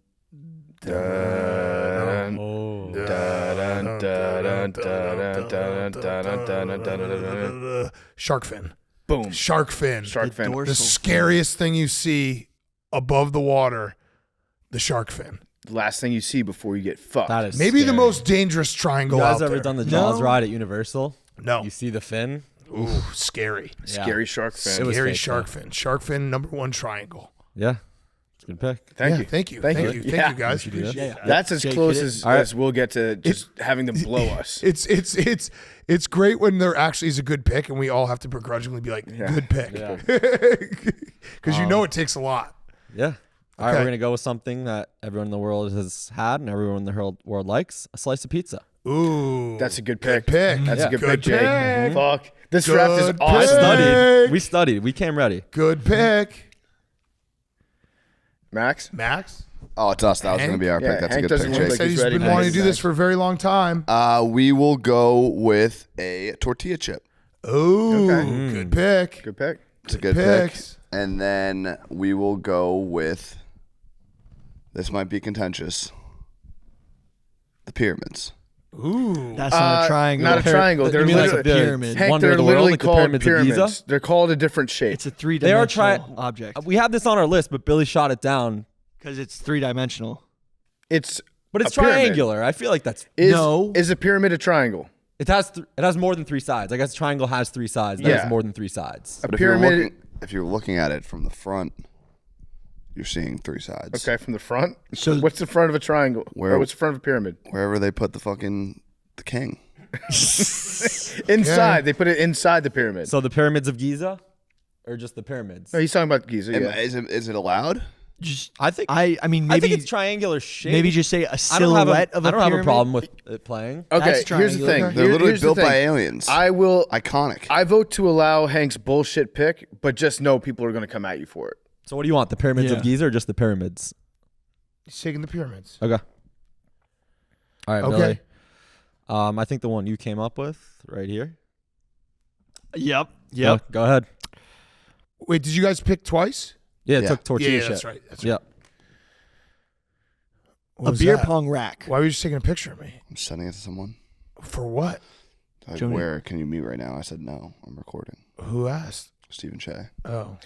dun, dun, dun, dun, dun, dun, dun, dun. Shark fin. Boom. Shark fin. Shark fin. The scariest thing you see above the water, the shark fin. Last thing you see before you get fucked. That is Maybe the scary. most dangerous You triangle guys out ever there. done the Jaws ride at Universal? No. You see the fin? Ooh, scary. Scary shark fin. It was Scary fake, shark though. fin. Shark fin, #1 triangle. Yeah. It's a good pick. Thank you. Thank you. Thank Thank you. you. Yeah. Thank you, guys. We should do that. Appreciate that. That's as Jake, close hit it. as, All right. as we'll get to just having them blow us. It's great when there actually is a good pick and we all have to begrudgingly be like, good pick. Yeah. Because you know it takes a lot. Yeah. All right, Okay. we're going to go with something that everyone in the world has had and everyone in the world likes, a slice of pizza. Ooh. That's a good pick. pick. That's a good Good pick, Jake. pick. Fuck. This draft is Good awesome. pick. We studied. We came ready. Good pick. Max? Max? Oh, it's us. That was Hank? going to be our Yeah, pick. That's Hank a good doesn't pick, look Jake. like Said he's ready been to wanting to make do it this back. for a very long time. We will go with a tortilla chip. Ooh, Okay. good pick. Good pick. It's a good pick. Picks. And then we will go with, this might be contentious, the pyramids. Ooh. That's not a triangle. Not a triangle. You They're mean like literally the pyramid. Hank, Wonder they're of the literally world, like the called pyramids of Giza? pyramids. They're called a different shape. It's a They are three-dimensional object We have this on our list, but Billy shot it down. because it's three-dimensional. It's But it's A pyramid. triangular. I feel like that's is a pyramid a triangle? it has more than 3 sides. I guess a triangle has 3 sides. That Yeah. has more than 3 sides. A But pyramid. if you're looking at it from the front, you're seeing 3 sides. Okay, from the front. So- What's the front of a triangle? Where- Or what's the front of a pyramid? Wherever they put the king. Inside. They put it inside the pyramid. So the pyramids of Giza or just the pyramids? No, he's talking about Giza. Yeah. Is it allowed? Just, I think I mean, I maybe think it's triangular shape. maybe just say a I don't silhouette of a I don't have a pyramid. problem with it playing. Okay, That's here's the thing. triangular. They're literally Here's the built by thing. aliens. I will. Iconic. I vote to allow Hank's bullshit pick, but just know people are going to come at you for it. So what do you want? The pyramids Yeah. of Giza or just the pyramids? He's taking the pyramids. Okay. All right, Okay. Billy. I think the one you came up with right here. Yep. Go ahead. Wait, did you guys pick twice? Yeah, it Yeah. took tortilla Yeah, chip. that's right. That's right. Yeah. What A was beer that? pong rack. Why were you just taking a picture of me? I'm sending it to someone. For what? Like, Joni- where can you meet right now? I said, no, I'm recording. Who asked? Stephen Shea. Oh,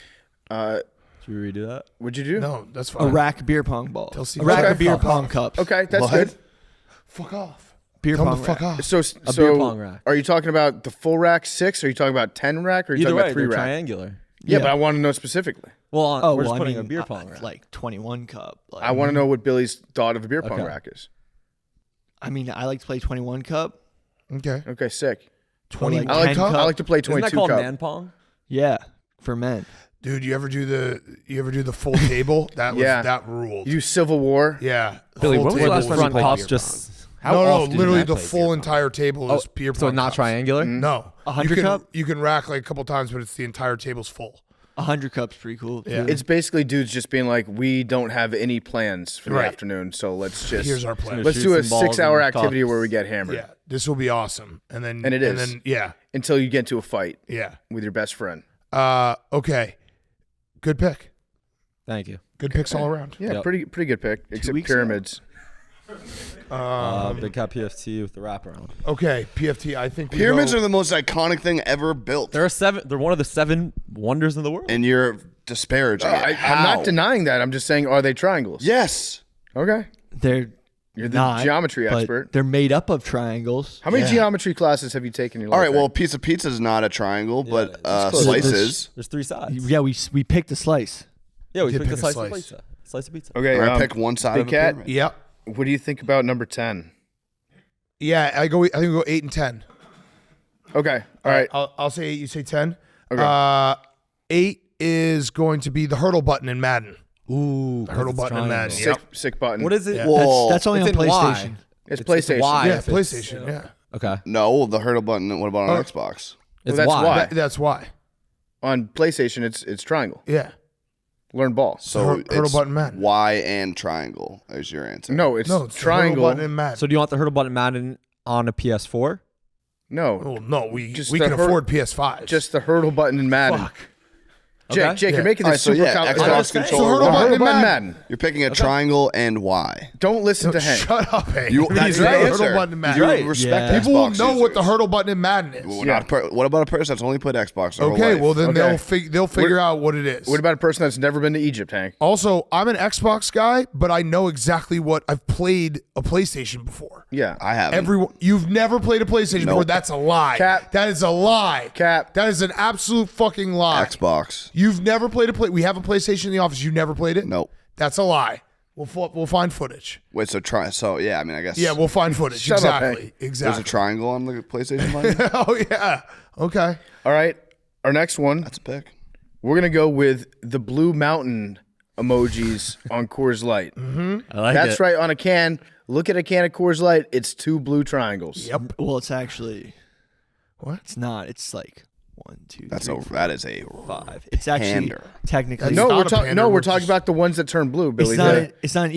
Should we redo that? What'd you do? no, that's A fine. rack of beer pong balls. Tell A Steve- rack Okay, of beer fuck pong off. cups. Okay, that's What? good. Fuck off. Beer Tell him pong to fuck rack. off. So, A beer pong rack. are you talking about the full rack 6? Or are you talking about 10 rack? Or are you Either talking way, about 3 they're rack? triangular. Yeah, Yeah. but I want to know specifically. Well, Oh, we're well, just putting I mean, a beer pong rack. like 21 cup. Like, I want to know what Billy's thought of a beer pong Okay. rack is. I mean, I like to play 21 cup. Okay. Okay, sick. 21 like I like 10 to, cup. I like to play Isn't that 22 called cup. man pong? Yeah, for men. Dude, you ever do the full table? That was Yeah. that ruled. You Civil War. Yeah. Billy, Full when was the table last time you front played pop. beer pong? How No, often do literally you the play full beer pong? entire table is beer pong. So not cups. triangular? No. 100 you can, cup? You can rack like a couple times, but it's the entire table's full. 100 cups pretty cool. Yeah. too. It's basically dudes just being like, we don't have any plans for the Right. afternoon, so let's just Here's our plan. let's Shoot do a some balls 6-hour and activity cups. where we get hammered Yeah, this will be awesome. And then And it is. then yeah, until you get into a fight yeah. with your best friend. Okay. Good pick. Thank you. Good picks all around. Yeah, Yep. pretty good pick. Except weeks ago. pyramids. Big Cat PFT with the wraparound. Okay, PFT. I think we Pyramids go- are the most iconic thing ever built. They're one of the 7 wonders in the world. And you're disparaging it. I'm How? not denying that. I'm just saying, are they triangles? Yes. Okay. They're You're the not, geometry but expert. They're made up of triangles. How many geometry classes have you taken in your All life? right, well, a Hank? piece of pizza is not a triangle, but close. slices. There's 3 sides. Yeah, we picked a slice. Yeah, we did picked pick a a slice slice. of pizza. Slice of pizza. Okay, All right, pick one side Big of a Cat, pyramid. Yep. what do you think about number 10? Yeah, I think we go 8 and 10. Okay, all right. I'll say 8, you say 10. Okay. 8 is going to be the hurdle button in Madden. Ooh, The hurdle button in Madden. Sick, Yep. sick button. What is it? Yeah. Whoa. That's only on It's in Y. PlayStation. It's PlayStation. Y. Yeah, if it's- PlayStation. Yeah. Okay. No, the hurdle button. What about on Oh. Xbox? It's that's Y. why. That's why. On PlayStation, it's triangle. Yeah. Learn ball. So hurdle it's button Madden. Y and triangle is your answer. No, it's No, it's the triangle. hurdle button in Madden. So do you want the hurdle button Madden on a PS4? No, Oh, no, we Just we the can hur- afford PS5. just the hurdle button in Madden. fuck. Jake, Okay. Jake, Yeah. you're making All this right, so super yeah, complicated. Xbox just saying. controller. So hurdle The button hurdle in button Madden. Madden. You're picking a triangle and Y. Don't listen to Hank. Shut up, Hank. You, He's that's the your hurdle answer. button in Madden. You right. respect Yeah. People will Xbox know what the users. hurdle button in Madden is. Well, what about a person that's only played Xbox their whole Okay, life? well then Okay. they'll figure out what it is. What about a person that's never been to Egypt, Hank? Also, I'm an Xbox guy, but I know exactly what I've played a PlayStation before. Yeah. I haven't. Everyone, you've never played a PlayStation before. That's a lie. Cap. That is a lie. Cap. That is an absolute fucking lie. Xbox. You've never played a play. We have a PlayStation in the office. You've never played it. Nope. That's a lie. We'll find footage. Wait, so yeah, I mean, I guess. Yeah, we'll find footage. Shut up, exactly. Hank. There's Exactly. a triangle on the PlayStation button. Oh yeah. Okay. All right. Our next one, That's a pick. we're going to go with the blue mountain emojis on Coors Light. I like That's right. On a can, look at a can of Coors Light. It's 2 blue triangles. Yep. Well, it's actually What? it's not. It's like 1, 2, That is a 5. It's actually pander. technically That's No, not we're a talking. pander, No, we're we're talking just- about the ones that turn blue, Billy. it's not an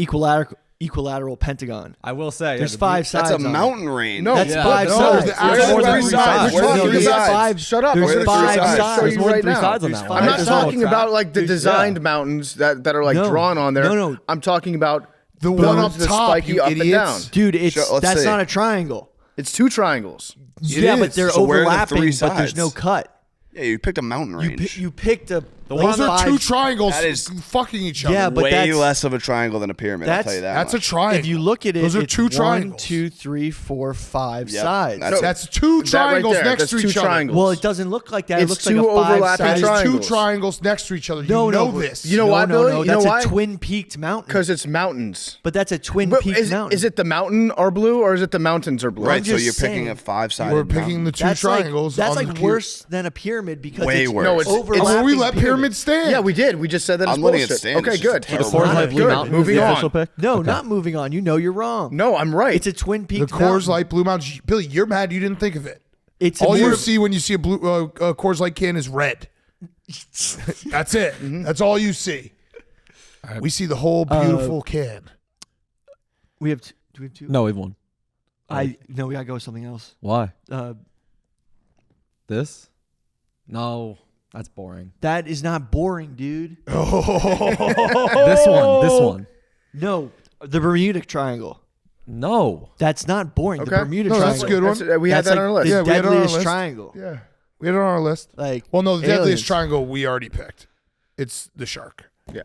equilateral pentagon. I will say. There's yeah, 5 sides. That's a on it. mountain range. No, That's Yeah. 5 No, sides. there's There's more than five 3 sides. sides. We're talking There's sides. five. Shut up. There's Where are the 5 three sides? sides. Show There's you more than right 3 now. sides on There's that five one. I'm I not know. talking about like the designed mountains that are like No. drawn on there. No. I'm talking about The one up ones that top, spike you you up and down. idiots. Dude, Let's that's see. not a triangle. It's 2 triangles. Yeah, but is. they're So where are the overlapping, 3 but there's sides? no cut. Yeah, you picked a mountain range. You picked a Those are 2 triangles That is- fucking each other. Yeah, but Way that's- less of a triangle than a pyramid. I'll that's- tell you that. that's a much. triangle. If you look at it, those are it's 2 1, triangles. 2, 3, 4, 5 Yep, sides. that's it. That's 2 That right triangles there, next that's to 2 each other. triangles. Well, it doesn't look like that. It It's looks like 2 a 5 overlapping That is sided. 2 triangles. triangles next to each other. You No, know no, this. You know no, why, no, Billy? no. You know That's why? a twin peaked mountain. Because it's mountains. But that's a twin But peaked mountain. is it the mountain are blue or is it the mountains are blue? Right, I'm so just you're picking saying. a 5-sided We're picking the mountain. 2 that's triangles. Like, that's on like the worse than a pyramid because Way it's worse. No, it's- overlapping. Oh, we let pyramid. pyramids stand. Yeah, we did. We just said that it's I'm letting it bullshit. stand. Okay, It's just good. terrible. The Coors not Light a Blue good. Mountain is Moving the on. official pick? No, Okay. not moving on. You know you're wrong. No, I'm right. It's a twin The peaked Coors mountain. Light Blue Mountain. Billy, you're mad you didn't think of it. It's a All you more- see when you see a blue Coors Light can is red. That's it. That's all you see. We see the whole beautiful can. We have. Do we have 2? No, we've won. No, we gotta go with something else. Why? This? No, that's boring. That is not boring, dude. This one. No, the Bermuda Triangle. No. That's not boring. Okay. The Bermuda No, Triangle. that's a good one. We had That's that on our list. The Yeah, we had it on our deadliest list. triangle. Yeah, we had it on our list. Like, Well, no, the aliens. deadliest triangle we already picked. It's the shark. Yeah.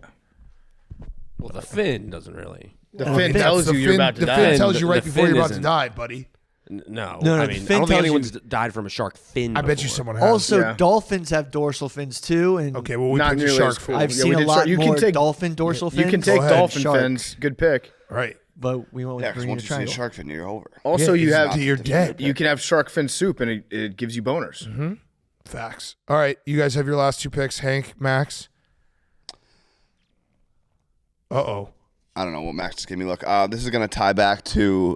Well, the fin doesn't really. The Oh, fin the tells The you you're fin- about to the die. fin tells you The right before fin you're about to isn't. die, buddy. No, No, I the mean, I fin don't think tells anyone's died from a shark fin. I bet you before. someone has. Also, Yeah. dolphins have dorsal fins too, and Okay, well, we Not picked the nearly shark as cool. fin. I've Yeah, seen we a did lot shark. You can more take- dolphin dorsal fins. You can take ahead. dolphin Shark. fins. Good pick. Right. But we went with Yeah, because Bermuda once you see a Triangle. shark fin, you're over. Also, Yeah, you have exactly. You're dead. you can have shark fin soup, and it gives you boners. Facts. All right, you guys have your last 2 picks. Hank, Max. Uh-oh. I don't know what Max just gave me. Look, this is going to tie back to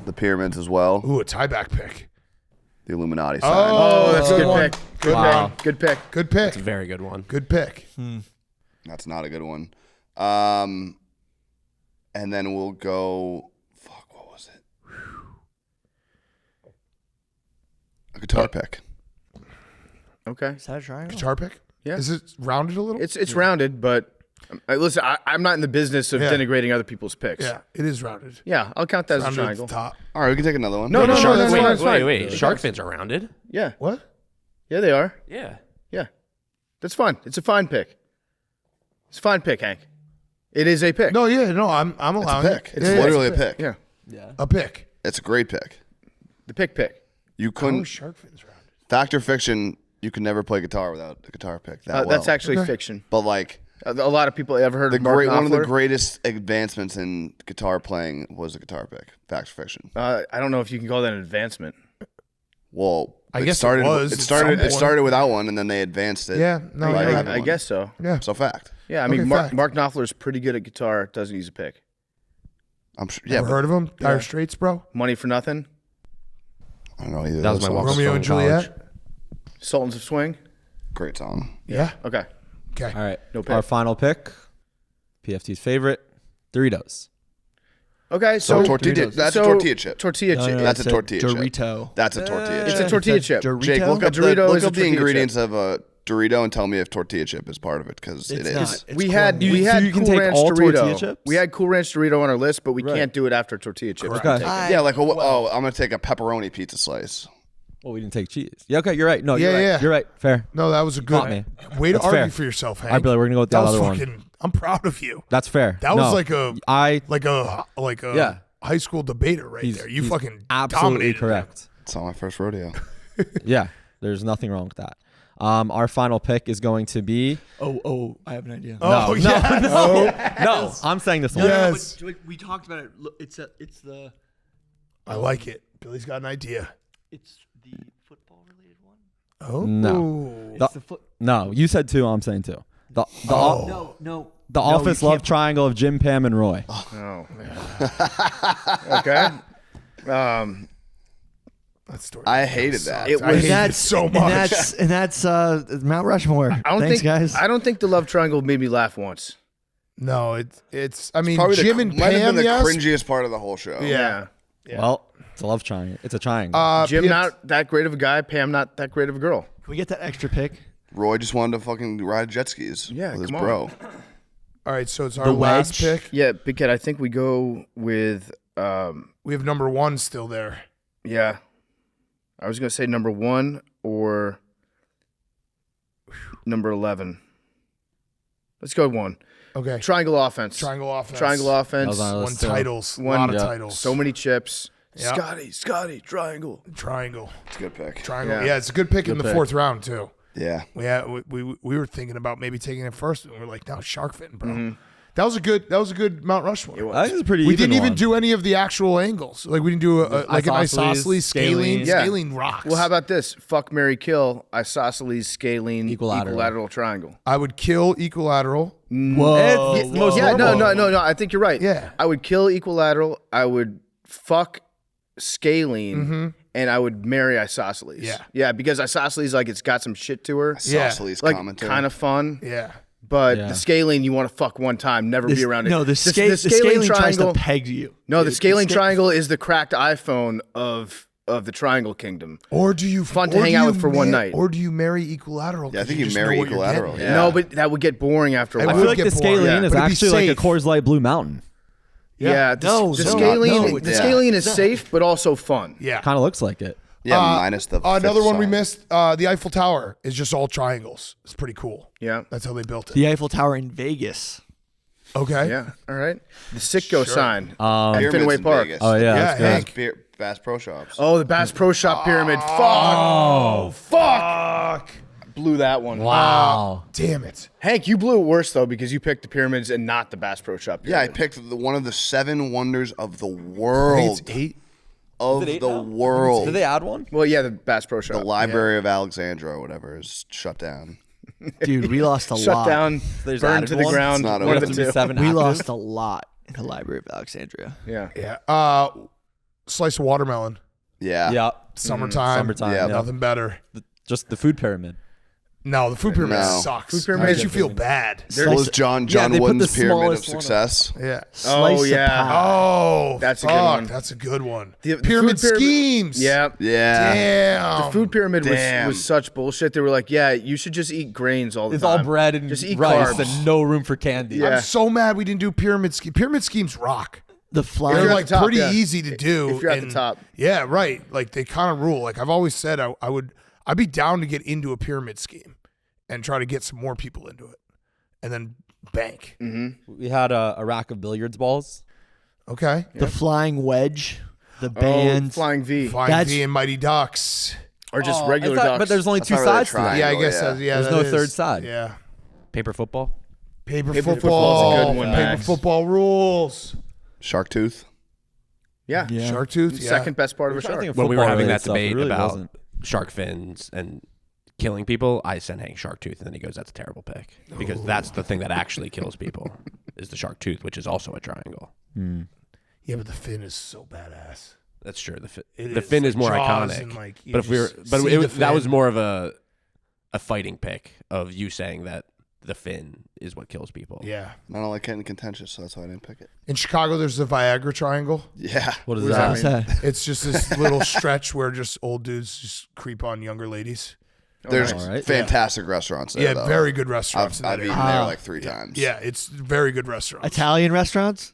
the pyramids as well. Ooh, a tieback pick. The Illuminati sign. Oh, that's a good one. pick. Good Wow. pick. Good pick. Good pick. It's a very good one. Good pick. That's not a good one. And then we'll go. Fuck, what was it? A guitar pick. Okay. Is that a triangle? Guitar pick? Yeah. Is it rounded a little? It's rounded, but listen, I'm not in the business of Yeah. denigrating other people's picks. Yeah, it is rounded. Yeah, I'll count that as a Rounded at triangle. the top. All right, we can take another one. No, no, Shark- that's wait, fine, that's fine. wait. Shark fins are rounded. Yeah, What? yeah, they are. Yeah. Yeah, that's fine. It's a fine pick. It's a fine pick, Hank. It is a pick. No, yeah, no, I'm It's a allowing pick. it. It's Yeah, literally a pick. Yeah, a pick. It's a great pick. the pick. You Oh, couldn't. shark fins rounded. Fact or fiction, you can never play guitar without a guitar pick. That That's well. actually fiction. But like A lot of people ever heard the of Mark great one of the Knopfler? greatest advancements in guitar playing was a guitar pick. Fact or fiction. I don't know if you can call that an advancement. Well, I guess it started. was It at started. some It point. started without one, and then they advanced it. Yeah, no, by you're having I one. guess so. Yeah. So fact. Yeah, I mean, Okay, Mark fact. Knopfler's pretty good at guitar. Doesn't use a pick. I'm sure. Yeah, Ever but heard of them? Dire Straits, bro? Money for nothing. I don't know either. That of was those my songs. walk-up Romeo song and in college. Juliet? Sultans of Swing. Great song. Yeah. Okay. Okay. All right. No pick. Our final pick, PFT's favorite, Doritos. Okay. So So tortilla. That's so a tortilla chip. Tortilla chip. That's a tortilla chip. Dorito. That's a tortilla It's chip. a tortilla chip. Dorito? Jake, look A up Dorito the, is a tortilla ingredients of a Dorito and tell me if tortilla chip is part of it because it It's is. not. It's We had corn. You Cool can take Ranch all Dorito. tortilla chips? We had Cool Ranch Dorito on our list, but we Right. can't do it after tortilla chips. Correct. We can Okay. take it. Yeah, like I'm gonna take a pepperoni pizza slice. Well, we didn't take cheese. Yeah, okay, you're right. No, Yeah, you're right. yeah. You're right. Fair. No, that was a Caught good me. way to That's argue fair. for yourself, Hank. All right, Billy, we're gonna go with the that was other one. fucking, I'm proud of you. That's fair. That was No, like a Yeah. high school debater right He's- there. You he's fucking absolutely dominated him. correct. It's not my first rodeo. Yeah, there's nothing wrong with that. Our final pick is going to be Oh, I have an idea. Oh, No, yes. no. I'm saying this one. Yes. but we talked about it. Look, it's the I like it. Billy's got an idea. it's the football related one. Oh. No. It's the foot. No, you said two. I'm saying two. The Oh. No. the No, office you love can't- triangle of Jim, Pam, and Roy. Oh. Okay. That story. I hated that. It I was- hated it so much. And that's Mount Rushmore. I don't Thanks, think guys. I don't think the love triangle made me laugh once. No, it's. I mean, Probably Jim and might have Pam. been the Yes. cringiest part of the whole show. Yeah. Well, it's a love triangle. It's a triangle. Jim PF not that great of a guy. Pam not that great of a girl. Can we get that extra pick? Roy just wanted to fucking ride jet skis Yeah, with his come on. bro. All right, so it's our The last wedge. pick. Yeah, Big Cat, I think we go with We have number 1 still there. yeah. I was gonna say number 1 or number 11. Let's go with 1. Okay. Triangle offense. Triangle offense. Triangle That offense. was on our One list, too. titles. One- lot of Yeah. titles. So many chips. Yeah. Scotty, triangle. Triangle. It's a good pick. Triangle. Yeah. Yeah, it's a good pick in the pick. 4th round too. Yeah. We were thinking about maybe taking it first, and we are like, no, shark fin, bro. Mm-hmm. That was a good Mount Rushmore. I think it's a pretty We even didn't even one. do any of the actual angles. Like we didn't do like an isosceles, isosceles, scalene. scalene. Yeah. Scalene rocks. Well, how about this? Fuck, marry, kill. Isosceles, scalene, Equilateral. equilateral triangle. I would kill equilateral. Whoa. It's the most Yeah, no, normal. no. I think you're right. Yeah. I would kill equilateral. I would fuck scalene, and I would marry isosceles. Yeah. yeah, because isosceles like it's got some shit to her, Yeah. Isosceles like commentary. kind of fun. Yeah. But Yeah. the scalene you want to fuck one time, never be around it. No, the scalene tries to peg you. No, the scaling sca- triangle is the cracked iPhone of the Triangle Kingdom. Or do you Fun to or hang do out you with for one night. Or do you marry equilateral? Yeah, I 'cause think you just know marry what you're equilateral, getting? Yeah. No, but that would get boring after a I while. I would feel like get the bored, scalene yeah. is But it'd be actually like a safe. Coors Light Blue Mountain. Yeah, No, the no, scaling, no, the yeah. scaling is safe, but also fun. Yeah. Kind of looks like it. Yeah, minus the Another fifth one we side. missed, the Eiffel Tower is just all triangles. It's pretty cool. Yeah. That's how they built it. The Eiffel Tower in Vegas. Okay. Yeah. All right. The Sitco Sure. sign at Pyramids Fenway in Park. Vegas. Oh yeah, Yeah, that's good. Hank. Bass Pro Shops. Oh, the Bass Pro Shop pyramid. Oh, fuck. Blew that one. Wow. Damn it. Hank, you blew it worse though because you picked the pyramids and not the Bass Pro Shop. Yeah, I Pyramid. picked one of the 7 wonders of the I think world. it's 8. Of the world. Did they add one? Well, yeah, the Bass Pro Shop. The Library of Alexandria or whatever is shut down. Dude, we lost a Shut lot. down, There's burned added to the one? ground. It's not One of open. the There have to be two. 7 We active? lost a lot in the Library of Alexandria. Yeah. Yeah. Slice of watermelon. Yeah. Yeah. Summertime. Summertime. Yeah. Yeah. Nothing better. Just the food pyramid. No, the food pyramid No. sucks. Food pyramid Makes is you feel bad. So was John Yeah, they put Wooden's the Pyramid of smallest one up. Success. Yeah. Slice Oh, of yeah. pie. Oh, That's a good fuck, one. That's a good one. The pyramid food pyramid- schemes. Yeah. Yeah. Damn. The food pyramid Damn. was such bullshit. They were like, yeah, you should just eat grains all the It's time. all bread and Just eat rice carbs. and no room for candy. Yeah. I'm so mad we didn't do pyramid scheme. Pyramid schemes rock. The If flying. you're They're at like the top, pretty yeah. easy to do. If you're at the and- top. Yeah, right. Like they kind of rule. Like I've always said, I'd be down to get into a pyramid scheme and try to get some more people into it, and then bank. We had a rack of billiards balls. Okay. The flying wedge. The Oh, band. Flying V. Flying That's- V and Mighty Ducks. Or just Oh, regular I thought- ducks. But there's only That's two not really a sides to that. triangle. Yeah, I guess. yeah. Yeah, There's that no third side. Yeah. Paper football. Paper Paper football. football's a good one, Paper Max. football rules. Shark Tooth. Yeah. Yeah. Shark tooth. Yeah. Second best part of a I'm trying to shark. think of When we were having football-related that stuff, it debate really about wasn't. shark fins and killing people, I sent Hank shark tooth, and then he goes, "That's a terrible pick," because that's the thing that actually kills people is the shark tooth, which is also a triangle. Yeah, but the fin is so badass. That's true. It The fin is more Jaws iconic. and, like, you but if we were, just but see the that was fin. more of a fighting pick of you saying that the fin is what kills people. Yeah. I don't like getting contentious, so that's why I didn't pick it. In Chicago, there's the Viagra Triangle. Yeah. What is What does that? that mean? It's just this little stretch where just old dudes just creep on younger ladies. There's All right. fantastic restaurants there, Yeah, though. very good restaurants. in that I've area. eaten there like 3 times. Yeah, it's very good restaurants. Italian restaurants?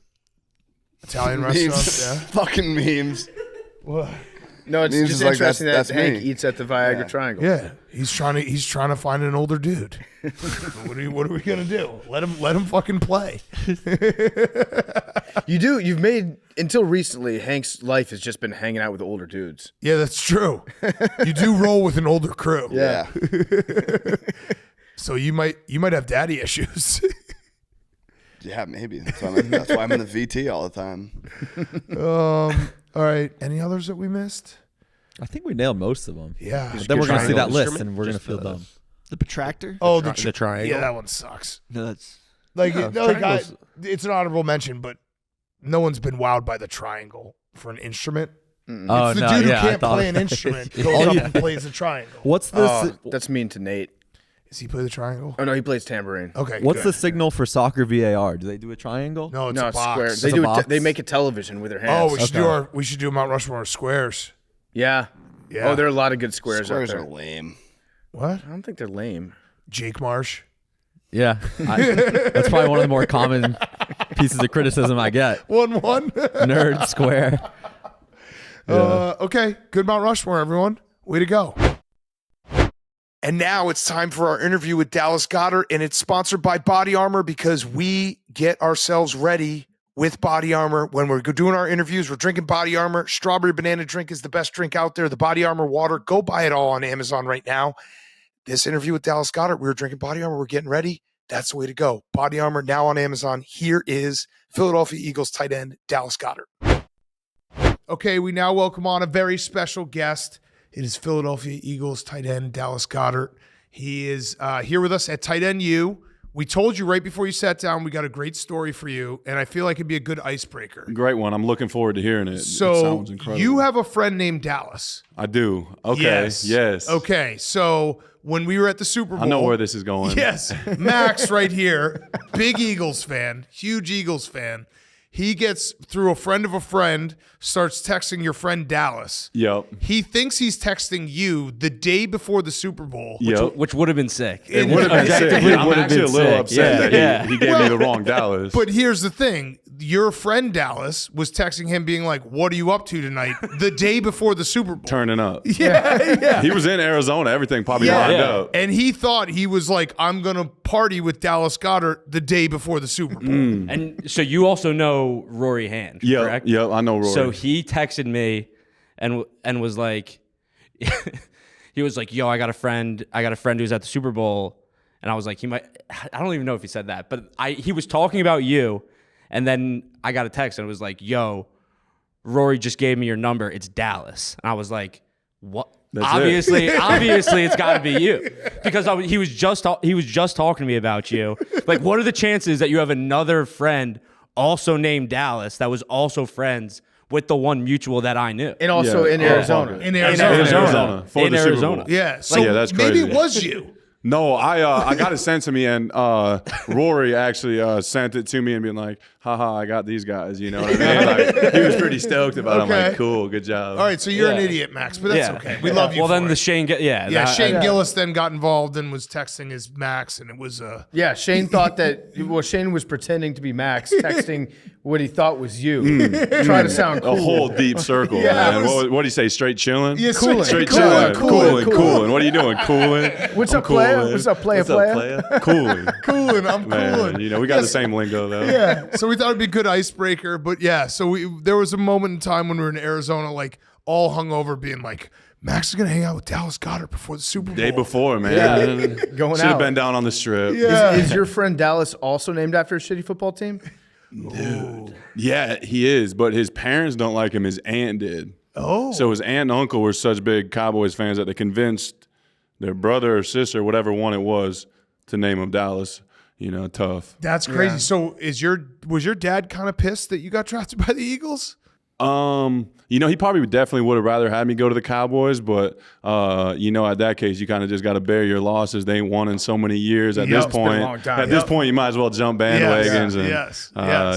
Italian Memes. restaurants. Yeah. Fucking memes. What? No, it's Means just it's like, interesting that's that Hank me. eats at the Viagra Triangle. Yeah, he's trying to find an older dude. what are we gonna do? Let him fucking play. You've made, until recently, Hank's life has just been hanging out with older dudes. Yeah, that's true. You do roll with an older crew. Yeah. So you might have daddy issues. Yeah, maybe. That's why I'm in the VT all the time. All right. Any others that we missed? I think we nailed most of them. Yeah. But then we're going to see that triangle list instrument? and we're going to Just feel the- dumb. The protractor? Oh, The triangle. Yeah, that one sucks. No, that's. Like, triangles- it's an honorable mention, but no one's been wowed by the triangle for an instrument. Oh, It's the no, dude who yeah, I can't thought play of an that. instrument Yeah. goes up and plays a triangle. What's the Oh, that's mean to Nate. Does he play the triangle? Oh, no, he plays tambourine. Okay. what's good. the signal for soccer VAR? Do they do a triangle? No, it's No, a it's box. square. It's They a do. box? They make a television with their Oh, hands. we should do Mount Rushmore squares. Yeah. Yeah. Oh, there are a lot of good squares, Squares out are there. lame. What? I don't think they're lame. Jake Marsh. Yeah. That's probably one of the more common pieces of criticism I get. 1-1. Nerd square. Okay. Good Mount Rushmore, everyone. Way to go. And now it's time for our interview with Dallas Goedert, and it's sponsored by Body Armor because we get ourselves ready with Body Armor. When we're doing our interviews, we're drinking Body Armor. Strawberry banana drink is the best drink out there. The Body Armor water. Go buy it all on Amazon right now. This interview with Dallas Goedert, we were drinking Body Armor. We're getting ready. That's the way to go. Body Armor now on Amazon. Here is Philadelphia Eagles tight end Dallas Goedert. Okay, we now welcome on a very special guest. It is Philadelphia Eagles tight end Dallas Goedert. He is here with us at Tight End U. We told you right before you sat down we got a great story for you, and I feel like it'd be a good icebreaker. Great one. I'm looking forward to hearing it. It So sounds incredible. you have a friend named Dallas. I do. Okay. Yes. Okay, so when we were at the Super Bowl, I know where this is going. Yes, Max right here, big Eagles fan, huge Eagles fan. He gets through a friend of a friend, starts texting your friend Dallas. Yep. He thinks he's texting you the day before the Super Bowl. Yep. Which would have been sick. It would have been sick. Objectively I'm would've actually been a little sick. upset Yeah, that yeah. he gave me the wrong Dallas. But here's the thing. your friend Dallas was texting him being like, what are you up to tonight? The day before the Super Bowl. Turning up. Yeah. He was in Arizona. Everything probably lined up. And he thought he was like, I'm going to party with Dallas Goedert the day before the Super Bowl. And so you also know Rory Hand, correct? Yeah, I know Rory. So he texted me and was like, he was like, yo, I got a friend who's at the Super Bowl. And I was like, I don't even know if he said that, but he was talking about you. And then I got a text and it was like, yo, Rory just gave me your number. It's Dallas. And I was like, what? Obviously, it's got to be you, because he was just talking to me about you. Like, what are the chances that you have another friend also named Dallas that was also friends with the one mutual that I knew, And also in Arizona. In Arizona. For the Super Bowl. Yeah. So yeah, that's maybe crazy. it was you. No, I got it sent to me, and Rory actually sent it to me and being like, haha, I got these guys, you know what I mean? Like, he was pretty stoked about it. I'm like, cool, good job. All right, so you're an idiot, Max, but that's okay. We love you. Well, for then it. the Shane, Shane Gillis then got involved and was texting his Max, and it was Yeah, Shane thought that. Well, Shane was pretending to be Max, texting what he thought was you, trying to sound cool. A whole deep circle, man. What do you say? Straight chilling? Yeah, Cooling. Straight Cooling. chilling. Cooling. Cooling. What are you doing? Cooling. What's I'm up, player? cooling. What's up, player? What's up, player? Cooling. cooling. I'm Man, cooling. you know, we got the same lingo, though. Yeah, so we thought it'd be a good icebreaker, but yeah, so there was a moment in time when we were in Arizona, like all hungover, being like, Max is gonna hang out with Dallas Goedert before the Super Bowl. Day before, man. Yeah, going Should have out. been down on the strip. Yeah. Is your friend Dallas also named after a shitty football team? Dude. Yeah, he is, but his parents don't like him. His aunt did. Oh. So his aunt and uncle were such big Cowboys fans that they convinced their brother or sister, whatever one it was, to name him Dallas. You know, tough. That's crazy. Yeah. So was your dad kind of pissed that you got drafted by the Eagles? You know, he probably definitely would have rather had me go to the Cowboys, but you know, at that case, you kind of just got to bear your losses. They ain't won in so many years. At this It's been a point, long time. at this point, you might as well jump bandwagons. Yes.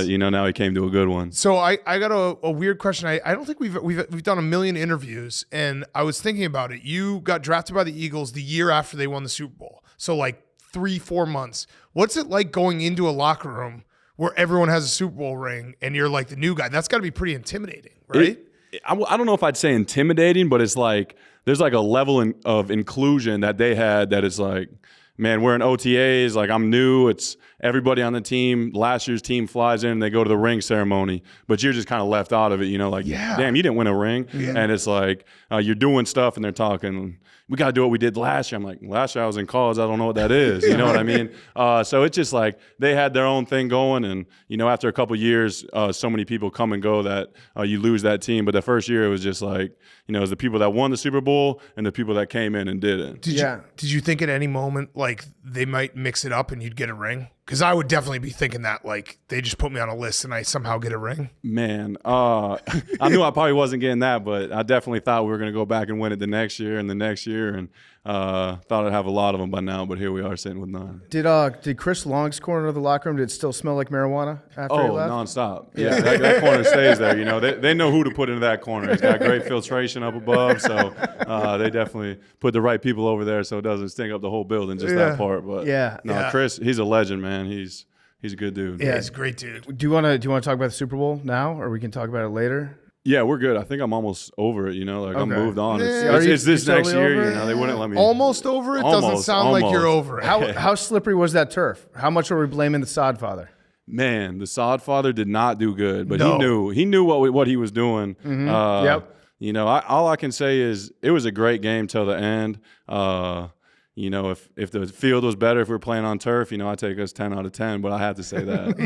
You know, now he came to a good one. So I got a weird question. I don't think we've done a million interviews, and I was thinking about it. You got drafted by the Eagles the year after they won the Super Bowl. So like 3-4 months. What's it like going into a locker room where everyone has a Super Bowl ring and you're like the new guy? That's got to be pretty intimidating, right? I don't know if I'd say intimidating, but it's like there's like a level of inclusion that they had that it's like, man, we're in OTAs. Like, I'm new. It's everybody on the team. Last year's team flies in and they go to the ring ceremony, but you're just kind of left out of it. You know, like, damn, you didn't win a ring. Yeah. And it's like you're doing stuff and they're talking, we got to do what we did last year. I'm like, last year I was in college. I don't know what that is. You know what I mean? So it's just like they had their own thing going. And, you know, after a couple years, so many people come and go that you lose that team. But the first year it was just like, you know, it was the people that won the Super Bowl and the people that came in and didn't. Did you think at any moment like they might mix it up and you'd get a ring? Because I would definitely be thinking that, like, they just put me on a list and I somehow get a ring. Man, I knew I probably wasn't getting that, but I definitely thought we were going to go back and win it the next year and the next year, and thought I'd have a lot of them by now, but here we are sitting with none. Did Chris Long's corner of the locker room, did it still smell like marijuana after he left? Nonstop. Yeah, that corner stays there. You know, they know who to put into that corner. It's got great filtration up above, so they definitely put the right people over there so it doesn't stink up the whole building, just that part. But Chris, he's a legend, man. He's a good dude. Yeah, he's a great dude. Do you want to talk about the Super Bowl now, or we can talk about it later? Yeah, we're good. I think I'm almost over it. You know, like I'm moved on. Yeah. It's this You're next totally year. over You it? know, they wouldn't let me. Almost over it? Doesn't sound like you're over it. How slippery was that turf? How much are we blaming the sod father? Man, the sod father did not do good, but No. he knew what he was doing. Yep. You know, all I can say is it was a great game till the end. You know, if the field was better, if we were playing on turf, you know, I'd take us 10 out of 10, but I have to say that.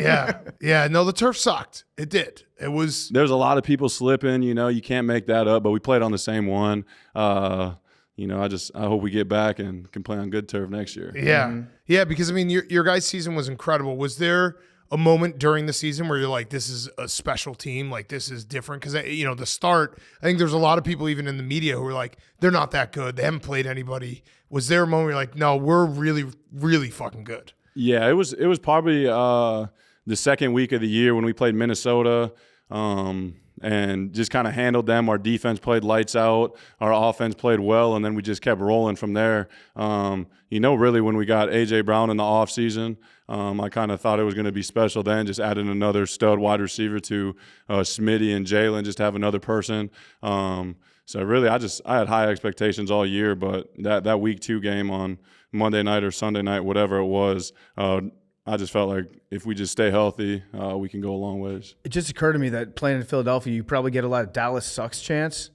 Yeah. No, the turf sucked. It did. It was. There's a lot of people slipping, you know, you can't make that up, but we played on the same one. You know, I hope we get back and can play on good turf next year. Yeah. Yeah, because, I mean, your guys' season was incredible. Was there a moment during the season where you're like, this is a special team, like this is different? Because, you know, the start, I think there's a lot of people even in the media who are like, they're not that good. They haven't played anybody. Was there a moment where you're like, no, we're really, really fucking good? Yeah, it was probably the second week of the year when we played Minnesota. and just kind of handled them. Our defense played lights out. Our offense played well, and then we just kept rolling from there. Really when we got A.J. Brown in the offseason, I kind of thought it was going to be special then, just adding another stud wide receiver to Smitty and Jalen, just have another person. So really I had high expectations all year, but that week 2 game on Monday night or Sunday night, whatever it was, I just felt like if we just stay healthy, we can go a long ways. It just occurred to me that playing in Philadelphia, you probably get a lot of Dallas sucks chance.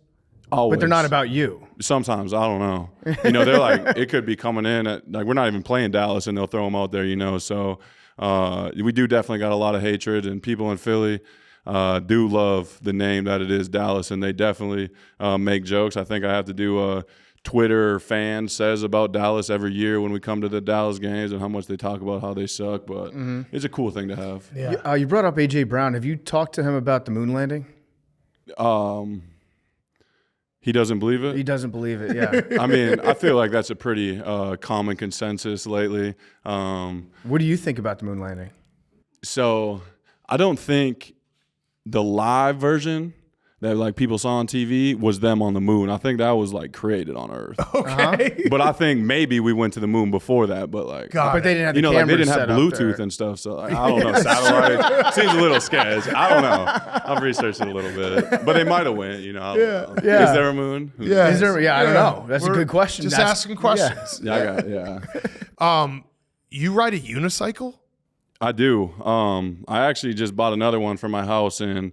Always. But they're not about you. Sometimes, I don't know. They're like, it could be coming in at, like, we're not even playing Dallas and they'll throw them out there, So we do definitely got a lot of hatred, and people in Philly do love the name that it is Dallas, and they definitely make jokes. I think I have to do a Twitter fan says about Dallas every year when we come to the Dallas games and how much they talk about how they suck, but it's a cool thing to have. Yeah. You brought up A.J. Brown. Have you talked to him about the moon landing? He doesn't believe it? He doesn't believe it, yeah. I mean, I feel like that's a pretty common consensus lately. What do you think about the moon landing? So I don't think the live version that like people saw on TV was them on the moon. I think that was like created on Earth. Okay. But I think maybe we went to the moon before that. But like, But they didn't have the like they cameras didn't have set up Bluetooth there. and stuff. So like, I don't know, satellite seems a little sketch. I don't know. I've researched it a little bit, but they might have went. I don't know. Yeah. Is there a moon? Who knows? Yeah. Is there, I don't know. That's a good question. Just That's- asking questions. Yeah, I got yeah. You ride a unicycle? I do. I actually just bought another one for my house in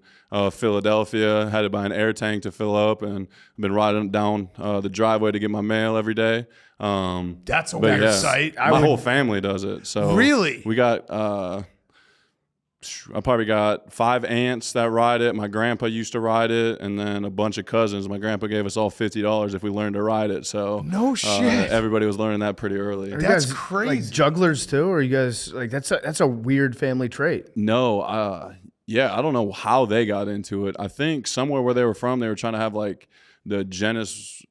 Philadelphia. Had to buy an air tank to fill up, and I've been riding down the driveway to get my mail every day. That's a But weird yeah, sight. my whole family does it. So Really? we got. I probably got 5 aunts that ride it. My grandpa used to ride it, and then a bunch of cousins. My grandpa gave us all $50 if we learned to ride it. So No shit. everybody was learning that pretty early. Are you That's guys, crazy. Like jugglers too, or you guys like that's a weird family trait. No, I don't know how they got into it. I think somewhere where they were from, they were trying to have like the Guinness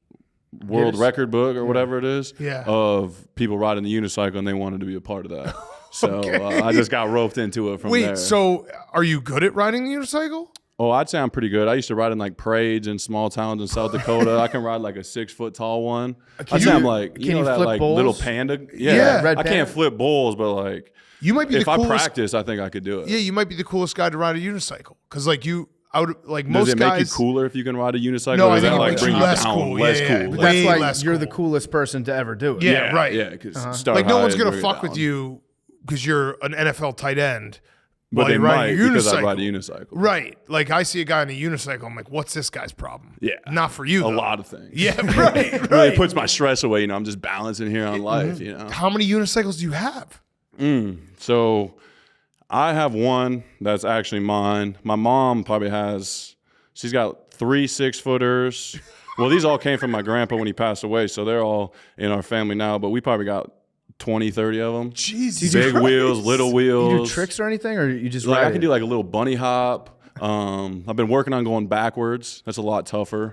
World Guinness? Record book or whatever it is Yeah. of people riding the unicycle, and they wanted to be a part of that. So I just got roped into it from there. Wait, so are you good at riding the unicycle? Oh, I'd say I'm pretty good. I used to ride in like parades in small towns in South Dakota. I can ride like a 6-foot tall one. I'd say I'm like, can you that flip like bowls? little panda. Yeah. Red I panda? can't flip bowls, but like You might be if the I coolest. practice, I think I could do it. Yeah, you might be the coolest guy to ride a unicycle because like Does most it make guys. you cooler if you can ride a unicycle? No, or I does think that it like makes bring you you less down? cool. Less Yeah, cool. yeah. But less- that's Way why less you're cool. the coolest person to ever do it. Yeah, right. Yeah, because Like no one's gonna fuck with you because you're an NFL tight end. But while they you're might riding a because I unicycle. ride a unicycle. Right. Like I see a guy on a unicycle, I'm like, what's this guy's problem? Yeah. Not for you. A though. lot of things. Yeah, right. Really right. puts my stress away. I'm just balancing here on life. How many unicycles do you have? So I have one that's actually mine. My mom probably she's got 3 6-footers. Well, these all came from my grandpa when he passed away, so they're all in our family now, but we probably got 20, 30 of them. Jesus Big Christ. wheels, little wheels. You do tricks or anything, or you just Like ride I can do like a little bunny hop. I've been working on going backwards. That's a lot tougher.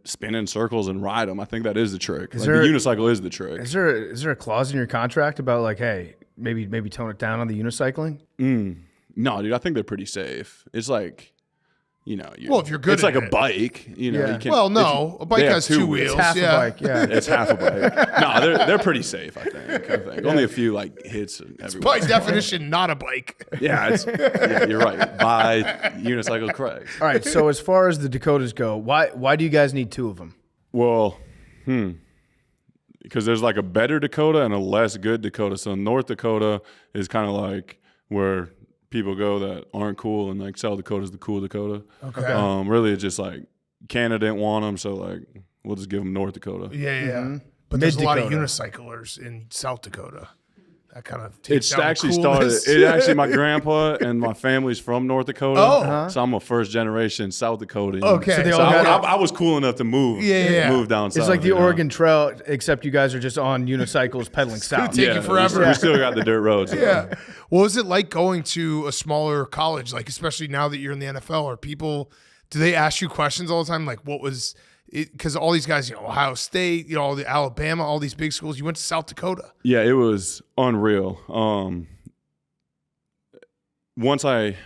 Spin in circles and ride them. I think that is the trick. Like, the unicycle is the trick. Is there a clause in your contract about like, hey, maybe tone it down on the unicycling? No, dude, I think they're pretty safe. It's like, Well, if you're good it's like at a it. bike. You Yeah. can't, Well, no, a bike they have has 2 wheels. It's half yeah. a bike, yeah. It's half a bike. No, they're pretty safe. I think. Only a few like hits everywhere. By definition, not a bike. Yeah, you're right. Buy unicycle Craig. All right. So as far as the Dakotas go, why do you guys need 2 of them? Well, because there's like a better Dakota and a less good Dakota. So North Dakota is kind of like where people go that aren't cool, and like South Dakota is the cool Dakota. Okay. Really, it's just like Canada didn't want them, so like we'll just give them North Dakota. Yeah. But there's a lot of Mid-Dakota. unicyclers in South Dakota. That kind of takes It's down the actually coolness. my grandpa and my family's from North Dakota. Oh. So I'm a first generation South Dakotan. Okay. So they So all got I was cool enough to move. Yeah. Move down south. It's like the you know? Oregon Trail, except you guys are just on unicycles pedaling south. take you forever. We still got the dirt roads. though. Yeah. What was it like going to a smaller college? Like, especially now that you're in the NFL, do they ask you questions all the time? Like, what was it? Because all these guys, Ohio State, all the Alabama, all these big schools, you went to South Dakota. Yeah, it was unreal. Once I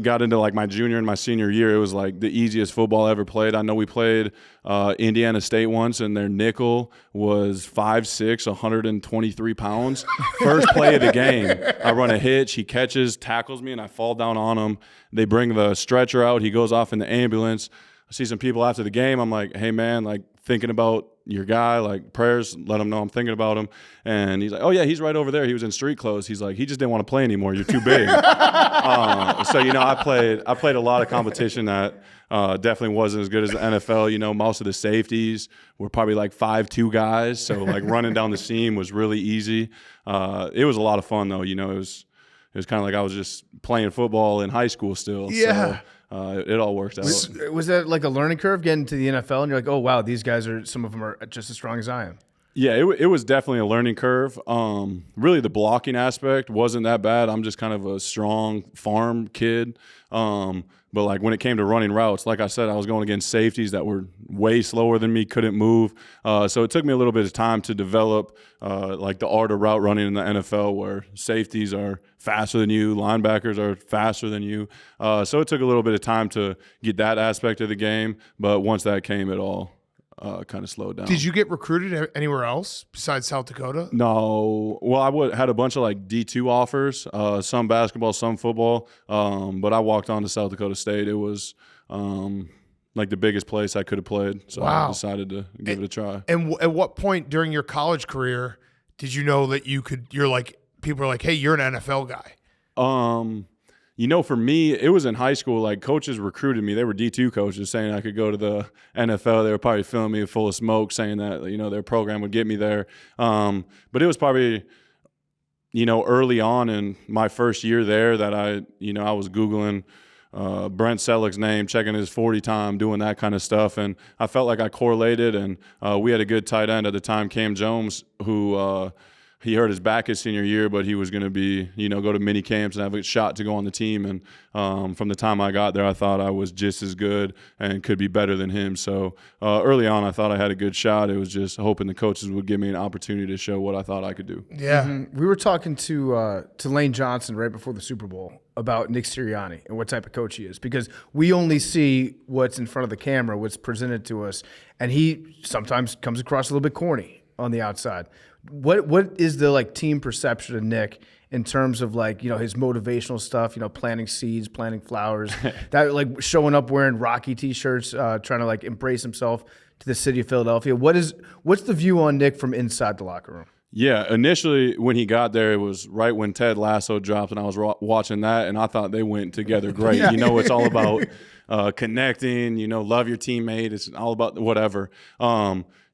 got into like my junior and my senior year, it was like the easiest football I ever played. I know we played Indiana State once, and their nickel was 5'6", 123 pounds. First play of the game, I run a hitch, he catches, tackles me, and I fall down on him. They bring the stretcher out, he goes off in the ambulance. I see some people after the game. I'm like, hey man, like thinking about your guy, like prayers, let him know I'm thinking about him. And he's like, oh yeah, he's right over there. He was in street clothes. He's like, he just didn't want to play anymore. You're too big. So, you know, I played a lot of competition that definitely wasn't as good as the NFL. You know, most of the safeties were probably like 5'2" guys. So like running down the seam was really easy. It was a lot of fun though. You know, it was kind of like I was just playing football in high school still. Yeah. So, it all worked out. Was that like a learning curve getting to the NFL, and you're like, oh wow, these guys some of them are just as strong as I am? Yeah, it was definitely a learning curve. Really, the blocking aspect wasn't that bad. I'm just kind of a strong farm kid. But like when it came to running routes, like I said, I was going against safeties that were way slower than me, couldn't move. So it took me a little bit of time to develop like the art of route running in the NFL, where safeties are faster than you, linebackers are faster than you. So it took a little bit of time to get that aspect of the game. But once that came, it all kind of slowed down. Did you get recruited anywhere else besides South Dakota? No. Well, I had a bunch of like D2 offers, some basketball, some football. But I walked on to South Dakota State. It was like the biggest place I could have played. So I decided to give it a try. And at what point during your college career did you know that you're like, people are like, hey, you're an NFL guy? You know, for me, it was in high school. Like, coaches recruited me. They were D2 coaches saying I could go to the NFL. They were probably filling me full of smoke, saying that, you know, their program would get me there. But it was probably, you know, early on in my first year there that I was Googling Brent Selleck's name, checking his 40 time, doing that kind of stuff. And I felt like I correlated. And we had a good tight end at the time, Cam Jones, who he hurt his back his senior year, but he was going to be, you know, go to mini camps and have a shot to go on the team. And from the time I got there, I thought I was just as good and could be better than him. So early on, I thought I had a good shot. It was just hoping the coaches would give me an opportunity to show what I thought I could do. Yeah. Mm-hmm. We were talking to Lane Johnson right before the Super Bowl about Nick Sirianni and what type of coach he is, because we only see what's in front of the camera, what's presented to us, and he sometimes comes across a little bit corny on the outside. What is the like team perception of Nick in terms of like, you know, his motivational stuff, you know, planting seeds, planting flowers, that like showing up wearing Rocky t-shirts, trying to like embrace himself to the city of Philadelphia? What's the view on Nick from inside the locker room? Yeah, initially when he got there, it was right when Ted Lasso dropped, and I was watching that, and I thought they went together great. Yeah. You know, it's all about connecting, you know, love your teammate. It's all about whatever.